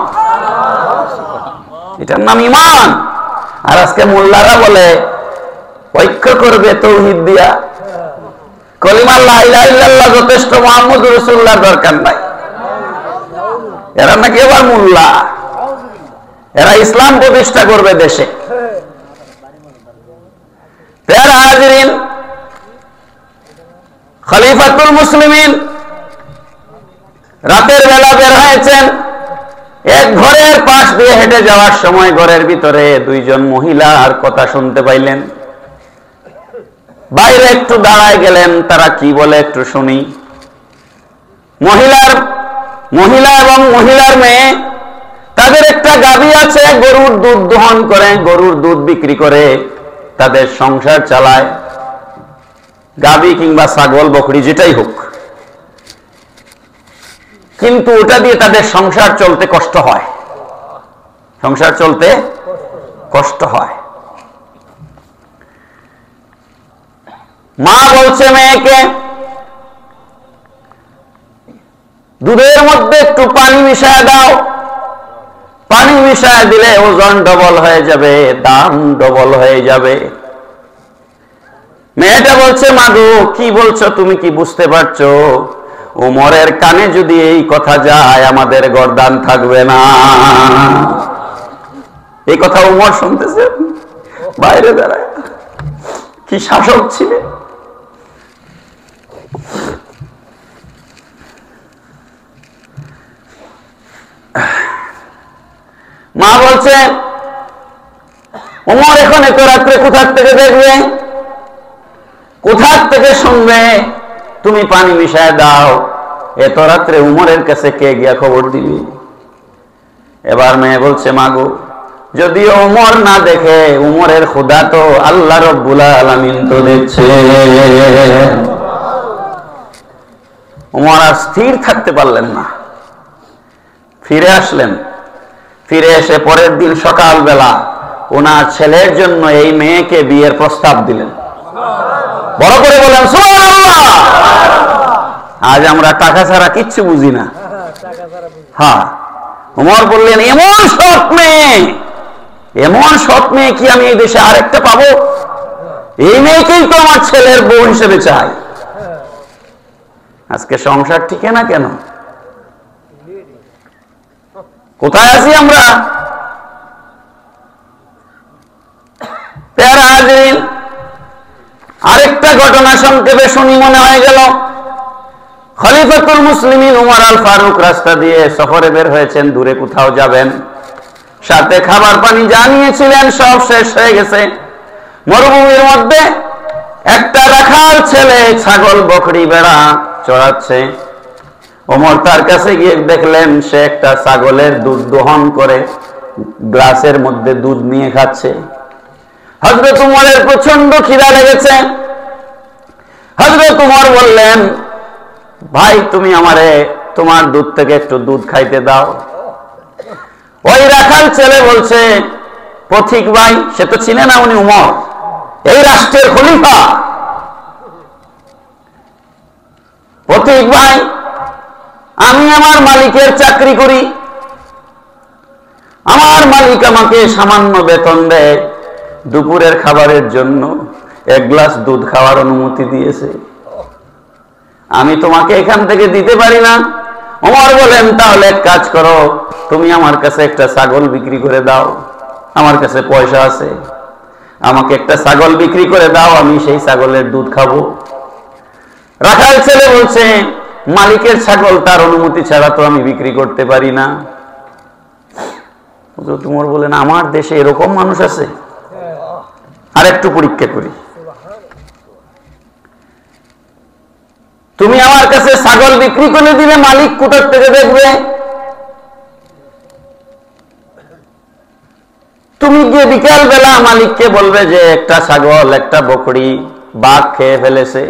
এটার নাম ঈমান। আর আজকে মোল্লারা বলে ঐক্য করবে তৌহিদ দিয়া, কলিমা লা ইলাহা ইল্লাল্লাহ যথেষ্ট, মুহাম্মদুর রাসূলুল্লাহর দরকার নাই। এরা নাকি এবার মোল্লা, এরা ইসলাম প্রতিষ্ঠা করবে দেশে। প্যারা হাজিরিন, খলিফাতুল মুসলিমিন রাতের বেলা বের হয়েছেন। এক ঘরের পাশ দিয়ে হেঁটে যাওয়ার সময় ঘরের ভিতরে দুইজন মহিলার কথা শুনতে পাইলেন। বাইরে একটু দাঁড়ায় গেলেন, তারা কি বলে একটু শুনি। মহিলা এবং মহিলার মেয়ে, তাদের একটা গাভী আছে, গরুর দুধ দহন করে, গরুর দুধ বিক্রি করে তাদের সংসার চালায়। গাভী কিংবা ছাগল বকরি যেটাই হোক, কিন্তু ওটা দিয়ে তাদের সংসার চলতে কষ্ট হয়, সংসার চলতে কষ্ট হয়। মা বলছে মেয়েকে, দুধের মধ্যে একটু পানি মিশায় দাও, পানি মিশায় দিলে ওজন ডবল হয়ে যাবে, দাম ডবল হয়ে যাবে। মেয়েটা বলছে, মাগো কি বলছো তুমি, কি বুঝতে পারছো? উমরের কানে যদি এই কথা যায় আমাদের গর্দান থাকবে না। এই কথা উমর শুনতেছে বাইরে দাঁড়ায়, কি শাসক ছিলেন। মা বলছে, উমর এখন এত রাত্রে কোথার থেকে দেখবে, কোথার থেকে শুনবে? তুমি পানি মিশায় দাও। এত রাত্রে উমরের কাছে কে গিয়া খবর দিবি? এবার মেয়ে বলছে, মাগো যদিও উমর না দেখে, উমরের খোদা তো আল্লাহ রব্বুল আলামিন তো দেখছে। উমর আর স্থির থাকতে পারলেন না, ফিরে আসলেন। ফিরে এসে পরের দিন সকালবেলা ওনার ছেলের জন্য এই মেয়েকে বিয়ের প্রস্তাব দিলেন। বড় করে বলেন সুবহানাল্লাহ। আজ আমরা টাকা ছাড়া কিচ্ছু বুঝি না। হ্যাঁ, উমর বললেন, এমন সৎ মেয়ে, এমন সৎ মেয়ে কি আমি এই দেশে আরেকটা পাবো? এই মেয়েকেই তো আমার ছেলের বউ হিসেবে চাই। আজকে সংসার টিকে না কেন? কোথায় আছি আমরা? প্যারা হাজিরিন, আরেকটা ঘটনা সংক্ষেপে শুনি মনে হয়ে গেল। খলিফাতুল মুসলিমিন উমর আল ফারুক রাস্তা দিয়ে সফরে বের হয়েছেন, দূরে কোথাও যাবেন। সাথে খাবার পানি যা নিয়েছিলেন সব শেষ হয়ে গেছে। মরুভূমির মধ্যে একটা রাখাল ছেলে ছাগল বকরি ভেড়া চড়াচ্ছে। ওমর তার কাছে গিয়ে দেখলেন সে একটা ছাগলের দুধ দহন করে গ্লাসের মধ্যে দুধ নিয়ে খাচ্ছে। হযরত উমরের প্রচন্ড খিদা লেগেছে। হযরত উমর বললেন, ভাই তুমি আমারে তোমার দুধ থেকে একটু দুধ খাইতে দাও। ওই রাখাল ছেলে বলছে, পথিক ভাই, সে তো চিনে না উনি উমর, এই রাষ্ট্রের খলিফা। পথিক ভাই, আমি আমার মালিকের চাকরি করি, আমার মালিক আমাকে সামান্য বেতন দেয়, দুপুরের খাবারের জন্য এক গ্লাস দুধ খাওয়ার অনুমতি দিয়েছে, আমি তোমাকে এখান থেকে দিতে পারি না। ওমর বলেন, তাহলে এক কাজ করো, তুমি আমার কাছে একটা ছাগল বিক্রি করে দাও, আমার কাছে পয়সা আছে, আমাকে একটা ছাগল বিক্রি করে দাও, আমি সেই ছাগলের দুধ খাবো। রাখাল ছেলে বলছে, মালিকের ছাগল, তার অনুমতি ছাড়া তো আমি বিক্রি করতে পারি না। উমর বলেন, আমার দেশে এরকম মানুষ আছে? আর একটু পরীক্ষা করি, তুমি আমার কাছে ছাগল বিক্রি করে দিলে মালিক কোথার থেকে দেখবে? তুমি গিয়ে বিকাল বেলা মালিককে বলবে যে একটা ছাগল একটা বকরি বাঘ খেয়ে ফেলেছে,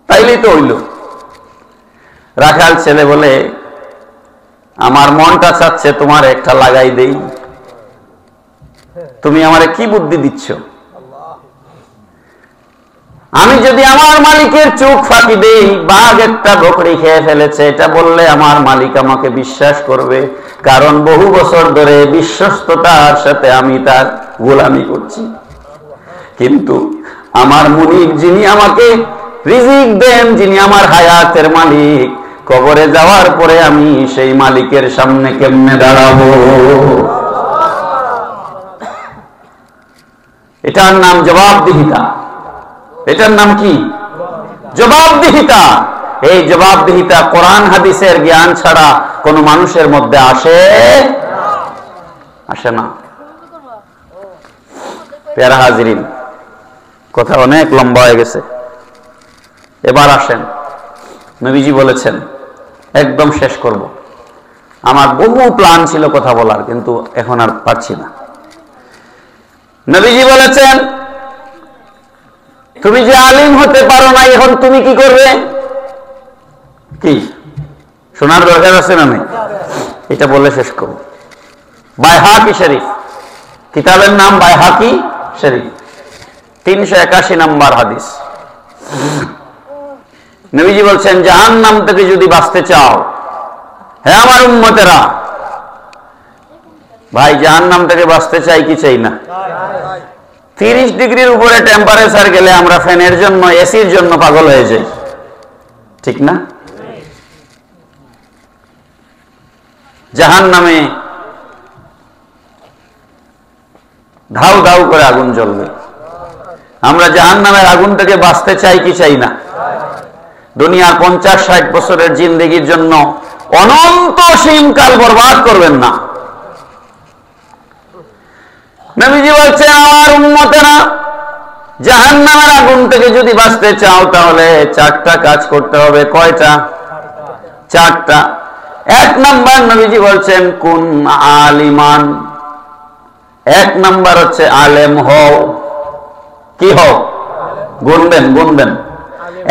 তাইলেই তো হইল। রাখাল ছেলে বলে, আমার মনটা চাচ্ছে তোমার একটা লাগাই দেই, তুমি আমারে কি বুদ্ধি দিচ্ছ? আমি যদি আমার মালিকের চোখ ফাঁকি দেই, বাঘ একটা বকরি খেয়ে ফেলেছে, এটা বললে আমার মালিক আমাকে বিশ্বাস করবে, কারণ বহু বছর ধরে বিশ্বস্ততার সাথে আমি তার গোলামি করছি। কিন্তু আমার মুনিব, যিনি আমাকে রিজিক দেন, যিনি আমার হায়াতের মালিক, কবরে যাওয়ার পরে আমি সেই মালিকের সামনে কেমনে দাঁড়াবো? এটার নাম জবাবদিহিতা। এটার নাম কি? জবাবদিহিতা। এই জবাবদিহিতা কোরআন হাদিসের জ্ঞান ছাড়া কোন মানুষের মধ্যে আসে না। প্যারা হাজিরিন, কথা অনেক লম্বা হয়ে গেছে, এবার আসেন। নবীজি বলেছেন, একদম শেষ করব, আমার বহু প্ল্যান ছিল কথা বলার, কিন্তু এখন আর পারছি না। নবীজি বলেছেন, তুমি যে আলিম হতে পারো না, এখন তুমি কি করবে? কি শোনার দরকার আছে না? নেই? এটা বলে শেষ করব। বাইহাকি শরীফ, কিতাবের নাম বাইহাকি শরীফ, 381 নম্বর হাদিস। নবীজি বলছেন, জাহান্নাম থেকে যদি বাঁচতে চাও, হে আমার উম্মতেরা, ভাই জাহান্নাম থেকে বাঁচতে চাই কি চাই না? 30 ডিগ্রির উপরে টেম্পারেচার গেলে আমরা ফ্যানের জন্য, এসির জন্য পাগল হয়ে যাই, ঠিক না? জাহান্নামে ধাউ ধাউ করে আগুন জ্বলবে। আমরা জাহান্নামের আগুন থেকে বাঁচতে চাই কি চাই না? দুনিয়ার 50-60 বছরের জিন্দেগির জন্য অনন্ত সীমকাল বরবাদ করবেন না। নবীজি বলছেন, আমার উম্মতেরা, জাহান্নামের আগুন থেকে যদি বাঁচতে চাও তাহলে 4টা কাজ করতে হবে। কয়টা? 4টা। 1 নাম্বার, নবীজি বলছেন, কুন আলিমান। 1 নাম্বার হচ্ছে আলেম হও। কি হও? গুনবেন।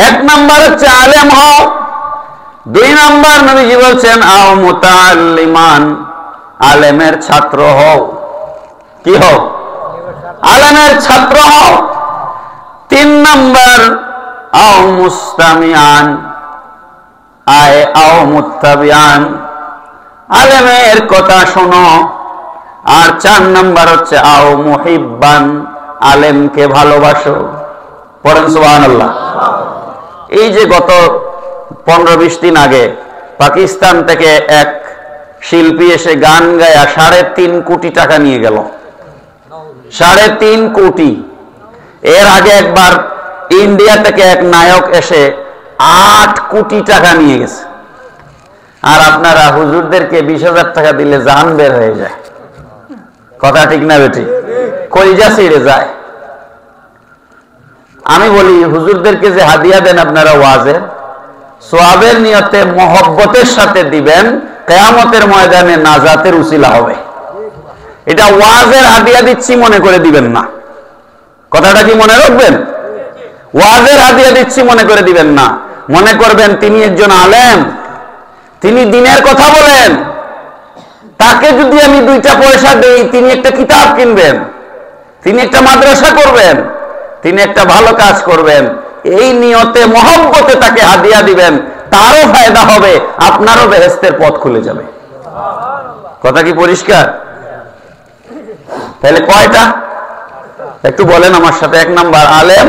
1 নাম্বার হচ্ছে আলেম হও। 2 নাম্বার, নবীজি বলছেন, আও মুতাআল্লিমান, আলেমের ছাত্র হও। কি হও? আলেমের ছাত্র হও। 3 নাম্বার, আও মুস্তামিআন, আও মুত্তাবিআন, আলেমের কথা শোনো। আর 4 নাম্বার হচ্ছে আও মুহিব্বান, আলেমকে ভালোবাসো। পড়েন সুবহানাল্লাহ। এই যে গত 15-20 দিন আগে পাকিস্তান থেকে এক শিল্পী এসে গান গায়া 3.5 কোটি টাকা নিয়ে গেল। 3.5 কোটি। এর আগে একবার ইন্ডিয়া থেকে এক নায়ক এসে 8 কোটি টাকা নিয়ে গেছে। আর আপনারা হুজুরদেরকে 20,000 টাকা দিলে জান বের হয়ে যায়। কথা ঠিক না বেটি? কলিজা ছিঁড়ে যায়। আমি বলি, হুজুরদেরকে যে হাদিয়া দেন আপনারা ওয়াজের, সোয়াবের নিয়তে মহব্বতের সাথে দিবেন, কিয়ামতের ময়দানে নাজাতের উসিলা হবে। এটা ওয়াজের হাদিয়া দিচ্ছি মনে করে দিবেন না। কথাটা কি মনে রাখবেন? ওয়াজের হাদিয়া দিচ্ছি মনে করে দিবেন না। মনে করবেন তিনি একজন আলেম, তিনি দ্বীনের কথা বলেন, তাকে যদি আমি 2টা পয়সা দেই, তিনি একটা কিতাব কিনবেন, তিনি একটা মাদ্রাসা করবেন, তিনি একটা ভালো কাজ করবেন। এই নিয়তে মহব্বতে তাকে হাদিয়া দিবেন, তারও ফায়দা হবে, আপনারও বেহেশতের পথ খুলে যাবে। কথা কি পরিষ্কার? তাহলে কয়টা? একটু বলেন আমার সাথে। 1 নাম্বার, আলেম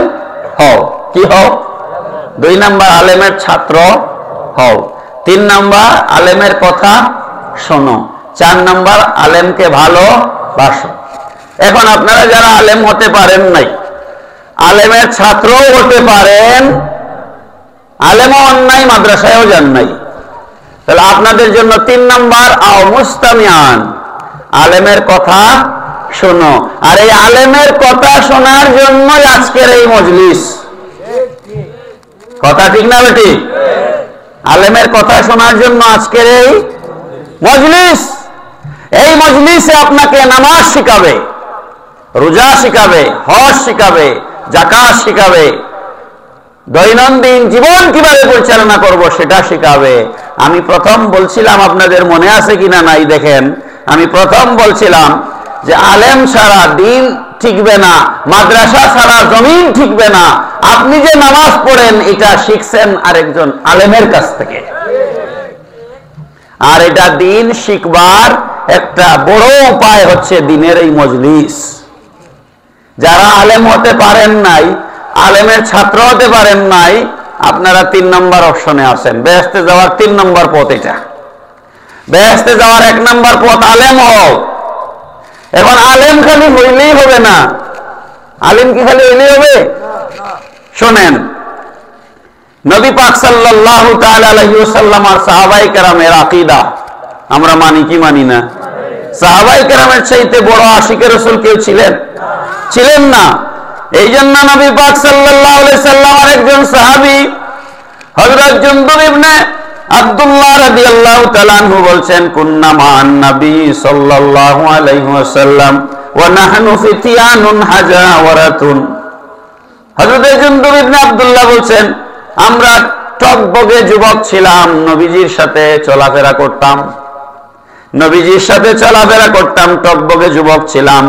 হও। কি হও? 2 নাম্বার, আলেমের ছাত্র হও। 3 নাম্বার, আলেমের কথা শোনো। 4 নাম্বার, আলেমকে ভালোবাসো। এখন আপনারা যারা আলেম হতে পারেন নাই, আলেমের ছাত্রও হতে পারেন, আলেমও অন্যায়, মাদ্রাসায়ও যান নাই, তাহলে আপনাদের জন্য 3 নাম্বার, আও মুস্তামিআন, আলেমের কথা শোনো। আর এই আলেমের কথা শোনার জন্য আজকের এই মজলিস। কথা ঠিক না বেটি? আলেমের কথা শোনার জন্য আজকের এই মজলিস। এই মজলিসে আপনাকে নামাজ শিখাবে, রোজা শিখাবে, হজ শিখাবে, যাকাত শিখাবে, দৈনন্দিন জীবন কিভাবে পরিচালনা করব সেটা শিখাবে। আমি প্রথম বলছিলাম, আপনাদের মনে আছে কিনা নাই দেখেন, আমি প্রথম বলছিলাম যে আলেম ছাড়া দিন টিকবে না, মাদ্রাসা ছাড়া জমিন টিকবে না। আপনি যে নামাজ পড়েন এটা শিখছেন আরেকজন আলেমের কাছ থেকে, আর এটা দিন শিখবার একটা বড় উপায় হচ্ছে দিনের এই মজলিস। যারা আলেম হতে পারেন নাই, আলেমের ছাত্র হতে পারেন নাই, আপনারা 3 নম্বর অপশনে আছেন। বেহেশতে যাওয়ার 3 নম্বর পথ এটা। বেহেশতে যাওয়ার 1 নম্বর পথ আলেম হও। এখন আলেম খালি হইলেই হবে না। আলেম কি খালি হইলেই হবে? শোনেন, নবী পাক সাল্লাল্লাহু তাআলা আলাইহি ওয়াসাল্লাম আর সাহাবায়ে কেরামের আকীদা আমরা মানি কি মানি না? সাহাবায়ে কেরামের চাইতে বড় আশিকে রাসূল কেউ ছিলেন? ছিলেন না। এই জন্য নবী পাক সাল্লাল্লাহু আলাইহি সাল্লাম আর একজন সাহাবী হযরত জুনদুব ইবনে আব্দুল্লাহ রাদিয়াল্লাহু তাআলা আনহু বলছেন, কুন্না মান নবী সাল্লাল্লাহু আলাইহি ওয়াসাল্লাম ওয়া নাহনু ফিতিয়ানুন হাজাওয়ারাতুন। হযরত জুনদুব ইবনে আব্দুল্লাহ বলছেন, আমরা টকবগে যুবক ছিলাম, নবীজির সাথে চলাফেরা করতাম, নবীজির সাথে চলাফেরা করতাম, টকবগে যুবক ছিলাম।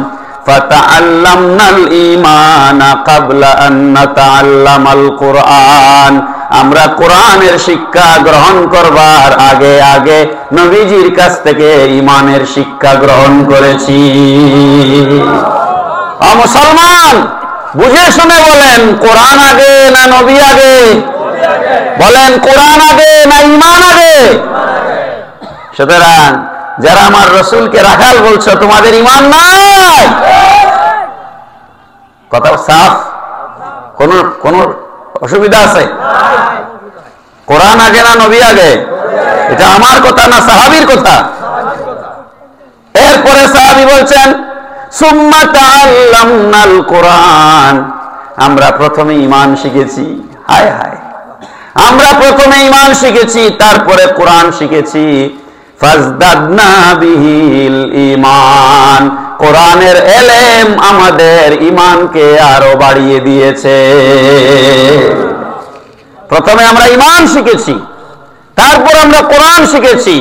ফাতাআল্লামনাল ঈমানা ক্বাবলা আন নাতাআল্লামাল কুরআন। আমরা কোরআনের শিক্ষা গ্রহণ করবার আগে আগে নবীজির কাছ থেকে ঈমানের শিক্ষা গ্রহণ করেছি। মুসলমান বুঝে শুনে বলেন, কোরআন আগে না নবী আগে? বলেন, কোরআন আগে না ঈমান আগে? সুতরাং যারা আমার রাসূলকে রাখাল বলছো, তোমাদের ঈমান নাই। কথা সাফ? কোন অসুবিধা আছে? কোরআন আগে না নবী আগে? এটা আমার কথা না সাহাবীর কথা? এরপরে সাহাবী বলছেন, সুম্মা তাআল্লামনাল কুরআন। আমরা প্রথমে ঈমান শিখেছি। হায় হায়, আমরা প্রথমে ঈমান শিখেছি, তারপরে কোরআন শিখেছি। ফাজদাদনা বিহিল ঈমান। কোরআনের ইলম আমাদের ঈমানকে আরো বাড়িয়ে দিয়েছে। প্রথমে আমরা ঈমান শিখেছি, তারপর আমরা কোরআন শিখেছি,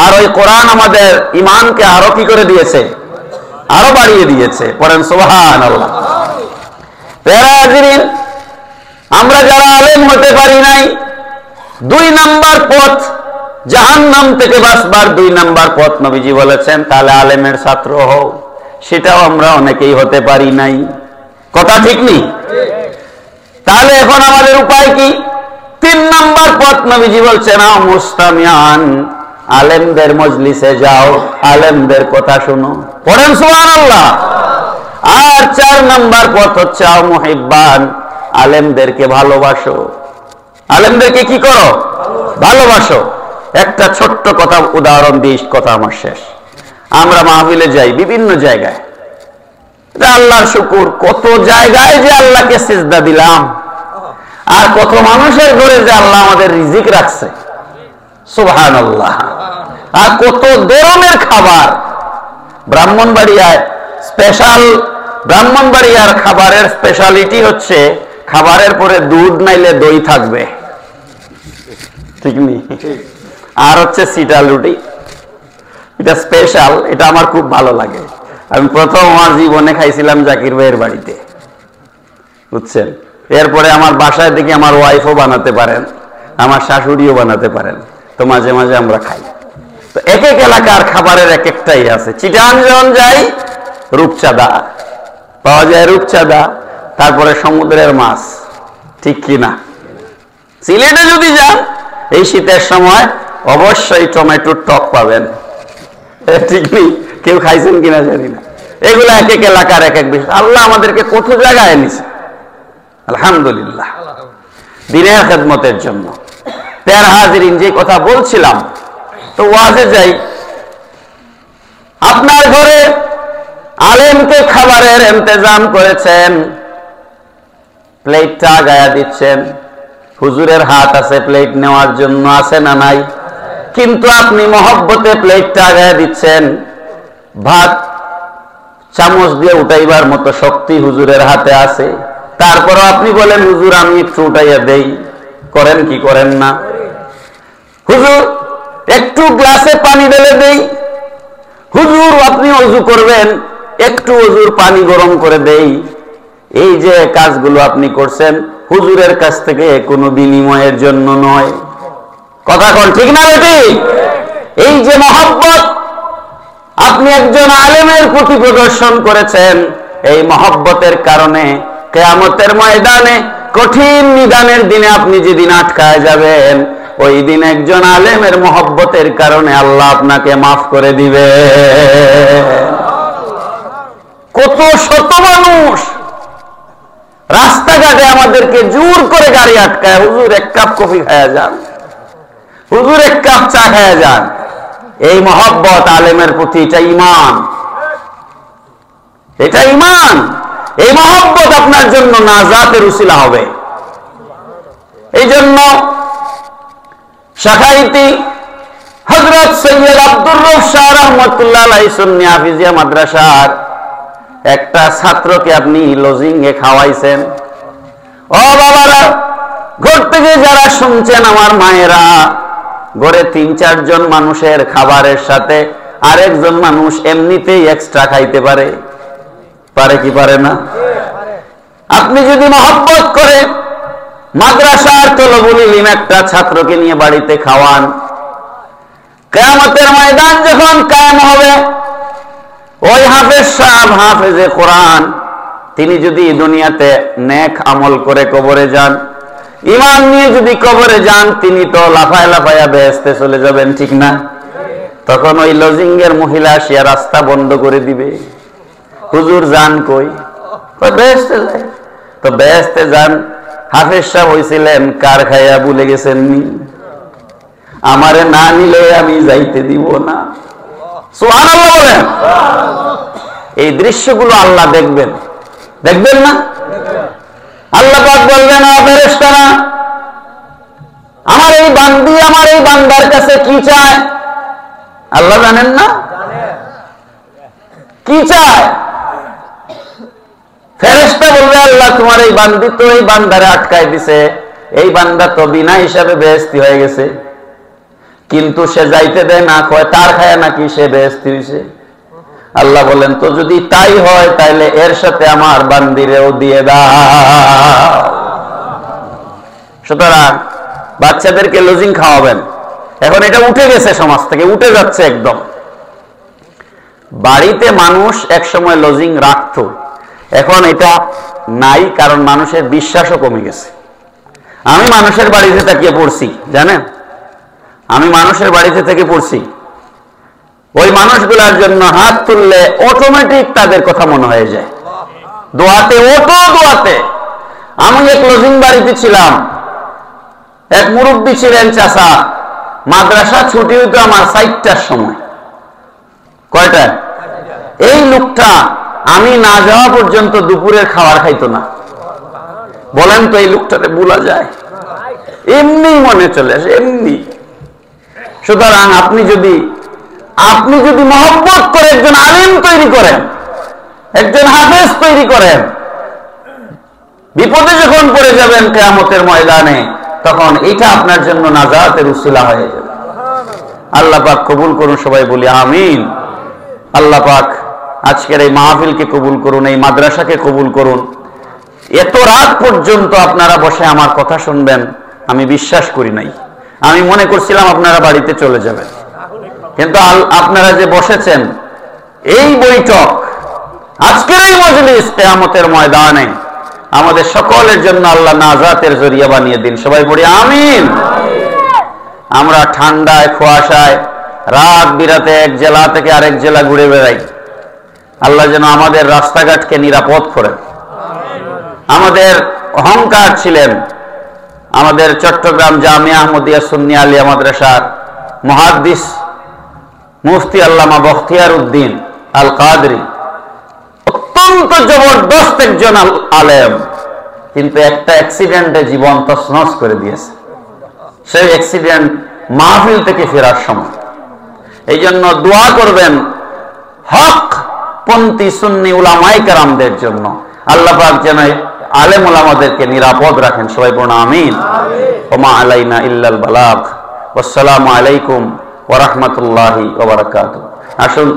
আর ওই কোরআন আমাদের ঈমানকে আরো কি করে দিয়েছে? আরো বাড়িয়ে দিয়েছে। পড়েন সুবহানাল্লাহ। প্যারা হাজিরিন, আমরা যারা আলেম হতে পারি নাই, 2 নাম্বার পথ জাহান্নাম থেকে বাঁচবার 2 নাম্বার পথ নবীজি বলেছেন, তাহলে আলেমের ছাত্র হও। সেটাও আমরা অনেকেই হতে পারি নাই। কথা ঠিক নেই? তাহলে এখন আমাদের উপায় কি? 3 নাম্বার পথ নবীজি বলছেন, মুস্তামিয়ান, আলেমদের মজলিসে যাও, আলেমদের কথা শুনো। পড়েন সুবহানাল্লাহ। আর 4 নাম্বার পথ হচ্ছে মুহিব্বান, আলেমদেরকে ভালোবাসো। আলেমদেরকে কি করো? ভালোবাসো। একটা ছোট্ট কথা উদাহরণ দিই, কথা আমার শেষ। আমরা মাহফিলে যাই বিভিন্ন জায়গায়, আল্লাহর শুকর, কত জায়গায় যে আল্লাহকে সিজদা দিলাম, আর কত মানুষের ঘরে যে আল্লাহ আমাদের রিজিক রাখছে। সুবহানাল্লাহ। আর কত ধরনের খাবার। ব্রাহ্মণবাড়িয়ায় স্পেশাল, ব্রাহ্মণবাড়িয়ার খাবারের স্পেশালিটি হচ্ছে খাবারের পরে দুধ নাইলে দই থাকবে, ঠিক নেই? আর হচ্ছে সিটাল রুটি, এটা স্পেশাল, এটা আমার খুব ভালো লাগে। আমি প্রথম আমার জীবনে খাইছিলাম জাকির ভাইয়ের বাড়িতে, বুঝছেন? এরপরে আমার বাসায় দেখি আমার ওয়াইফও বানাতে পারেন, আমার শাশুড়িও বানাতে পারেন, তো মাঝে মাঝে আমরা খাই। তো এক এক এলাকার খাবারের এক একটাই আছে। চিটাগাং যখন যাই, রূপচাঁদা পাওয়া যায়, রূপচাঁদা, তারপরে সমুদ্রের মাছ, ঠিক কিনা? সিলেটে যদি যান এই শীতের সময় অবশ্যই টমেটোর টক পাবেন, ঠিক নেই? কেউ খাইছেন কিনা জানি না। এগুলো এক এক এলাকার এক এক বিষয়। আল্লাহ আমাদেরকে কত জায়গায় এনেছে, আলহামদুলিল্লাহ, দিনের খেদমতের জন্য। প্যারা হাজিরিন, যে কথা বলছিলাম, তো ওয়াজে যাই, আপনার ঘরে আলেমকে খাবারের ইন্তজাম করেছেন, প্লেটটা গায়া দিচ্ছেন, হুজুরের হাত আছে প্লেট নেওয়ার জন্য, আছে না নাই? কিন্তু আপনি মহব্বতে প্লেটটা গায়া দিচ্ছেন, ভাত চামচ দিয়ে উঠাইবার মতো শক্তি হুজুরের হাতে আছে, তারপরও আপনি বলেন হুজুর আমি একটু উঠাইয়া দেই। করেন কি করেন না? হুজুর একটু গ্লাসে পানি ঢেলে দেই। হুজুর আপনি ওযু করবেন, একটু হুজুর পানি গরম করে দেই, এই যে কাজগুলো আপনি করছেন হুজুরের কাছ থেকে কোনো বিনিময়ের জন্য নয়। কথা কোন ঠিক না বেটি? এই যে মহব্বত আপনি একজন আলেমের প্রতি প্রদর্শন করেছেন, এই মহব্বতের কারণে কিয়ামতের ময়দানে কঠিন নিদানের দিনে আপনি যেদিন আটকায় যাবেন, ওই দিন একজন আলেমের মহব্বতের কারণে আল্লাহ আপনাকে মাফ করে দিবে। কত শত মানুষ রাস্তাঘাটে আমাদেরকে জোর করে গাড়ি আটকায়, হুজুর এক কাপ কফি খায়া যান, হুজুর এক কাপ চা খায়া যান। এই মহব্বত আলেমের প্রতি, এটা ঈমান, এটা ঈমান। এই মহব্বত আপনার জন্য নাজাতের উসিলা হবে। এই জন্য শাখাইতি হযরত সৈয়দ আব্দুর রউফ শাহ রাহমাতুল্লাহ আলাইহি সুন্নি হাফিজিয়া মাদ্রাসার একটা ছাত্রকে আপনি লজিং এ খাওয়াইছেন। ও বাবারা, ঘর থেকে যারা শুনছেন আমার মায়েরা, ঘরে ৩-৪ জন মানুষের খাবারের সাথে আরেকজন মানুষ এমনিতেই এক্সট্রা খাইতে পারে, পারে কি পারে না? আপনি যদি মহব্বত করে মাদ্রাসার তলবুল ইলম একটা ছাত্রকে নিয়ে বাড়িতে খাওয়ান, কিয়ামতের ময়দান যখন কায়েম হবে, ওই হাফেজ সাহেব, হাফেজে কোরআন, তিনি যদি দুনিয়াতে নেক আমল করে কবরে যান, ঈমান নিয়ে যদি কবরে যান, তিনি তো লাফায় লাফায়া বেহেশতে চলে যাবেন, ঠিক না? তখন ওই লজিং এর মহিলা আসিয়া রাস্তা বন্ধ করে দিবে, হুজুর যান কই? বেহেশতে যায়। তো বেহেশতে যান, হাফেজ সাহেব হইছিলেন কার খাইয়া ভুলে গেছেন নি? আমারে না নিলে আমি যাইতে দিব না। সুবহানাল্লাহ বলেন। এই দৃশ্যগুলো আল্লাহ দেখবেন, দেখবেন না? আল্লাহ পাক বলবেন, ফেরেশতারা আমার এই বান্দি, আমার এই বান্দার কাছে কি চায়? আল্লাহ জানেন না? কি চায়? ফেরেশতা বলবে, আল্লাহ তোমার এই বান্দি তো এই বান্দারে আটকায় দিছে, এই বান্দা তো বিনা হিসাবে বেহেশতি হয়ে গেছে, কিন্তু সে যাইতে দেয় না, কয় তার খায়া নাকি সে বেহেশতি হইছে। আল্লাহ বলেন, তো যদি তাই হয় তাহলে এর সাথে আমার বান্দিরেও দিয়ে দাও। সুতরাং বাচ্চাদেরকে লজিং খাওয়াবেন। এখন এটা উঠে গেছে, সমাজ থেকে উঠে যাচ্ছে একদম। বাড়িতে মানুষ একসময় লজিং রাখতো, এখন এটা নাই, কারণ মানুষের বিশ্বাসও কমে গেছে। আমি মানুষের বাড়িতে তাকিয়ে পড়ছি, জানেন, আমি মানুষের বাড়িতে থেকে পড়ছি, ওই মানুষগুলার জন্য হাত তুললে অটোমেটিক তাদের কথা মনে হয়ে যায়, দোয়াতে, দোয়াতে। আমি এক লজিং বাড়িতে ছিলাম, এক মুরব্বী ছিলেন চাচা, মাদ্রাসা ছুটি হইতো আমার 4টার সময়। কয়টা? এই লোকটা আমি না যাওয়া পর্যন্ত দুপুরের খাবার খাইতো না। বলেন তো এই লোকটাতে ভোলা যায়? এমনি মনে চলে আসে, এমনি। সুতরাং আপনি যদি মহব্বত করে একজন আলেম তৈরি করেন, একজন হাফেজ তৈরি করেন, বিপদে যখন পড়ে যাবেন কিয়ামতের ময়দানে, তখন এটা আপনার জন্য নাজাতের উসিলা হয়ে যাবে। আল্লাহ পাক কবুল করুন, সবাই বলি আমিন। আল্লাহ পাক আজকের এই মাহফিলকে কবুল করুন, এই মাদ্রাসাকে কবুল করুন। এত রাত পর্যন্ত আপনারা বসে আমার কথা শুনবেন আমি বিশ্বাস করি নাই। আমি মনে করছিলাম আপনারা বাড়িতে চলে যাবেন, কিন্তু আপনারা যে বসেছেন, এই বৈঠক, আজকের এই মজলিস কিয়ামতের ময়দানে আমাদের সকলের জন্য আল্লাহ নাজাতের জরিয়া বানিয়ে দিন, সবাই পড়ি আমিন। আমরা ঠান্ডায়, কুয়াশায়, রাত বিরাতে এক জেলা থেকে আরেক জেলা ঘুরে বেড়াই, আল্লাহ যেন আমাদের রাস্তাঘাটকে নিরাপদ করেন। আমাদের অহংকার ছিলেন আমাদের চট্টগ্রাম জামিয়া আহমদিয়া সুন্নি আলিয়া মাদ্রাসার মুহাদ্দিস মুফতি আল্লামা বখতিয়ার উদ্দিন আল কাদরি, অত্যন্ত জবরদস্ত একজন আলেম, কিন্তু একটা অ্যাক্সিডেন্টে জীবন তছনছ করে দিয়েছে। সেই অ্যাক্সিডেন্ট মাহফিল থেকে ফেরার সময়। এই জন্য দোয়া করবেন হক পন্থী সুন্নি উলামায়ে কেরামদের জন্য, আল্লাহ পাক যেন আলেম উলামাদেরকে নিরাপদ রাখেন, সবাই পড়ুন আমিন। ওমা আলাইনা ইল্লাল বালাগ। আসসালামু আলাইকুম ওয়া রাহমাতুল্লাহি ওয়া বারাকাতুহু। আসুন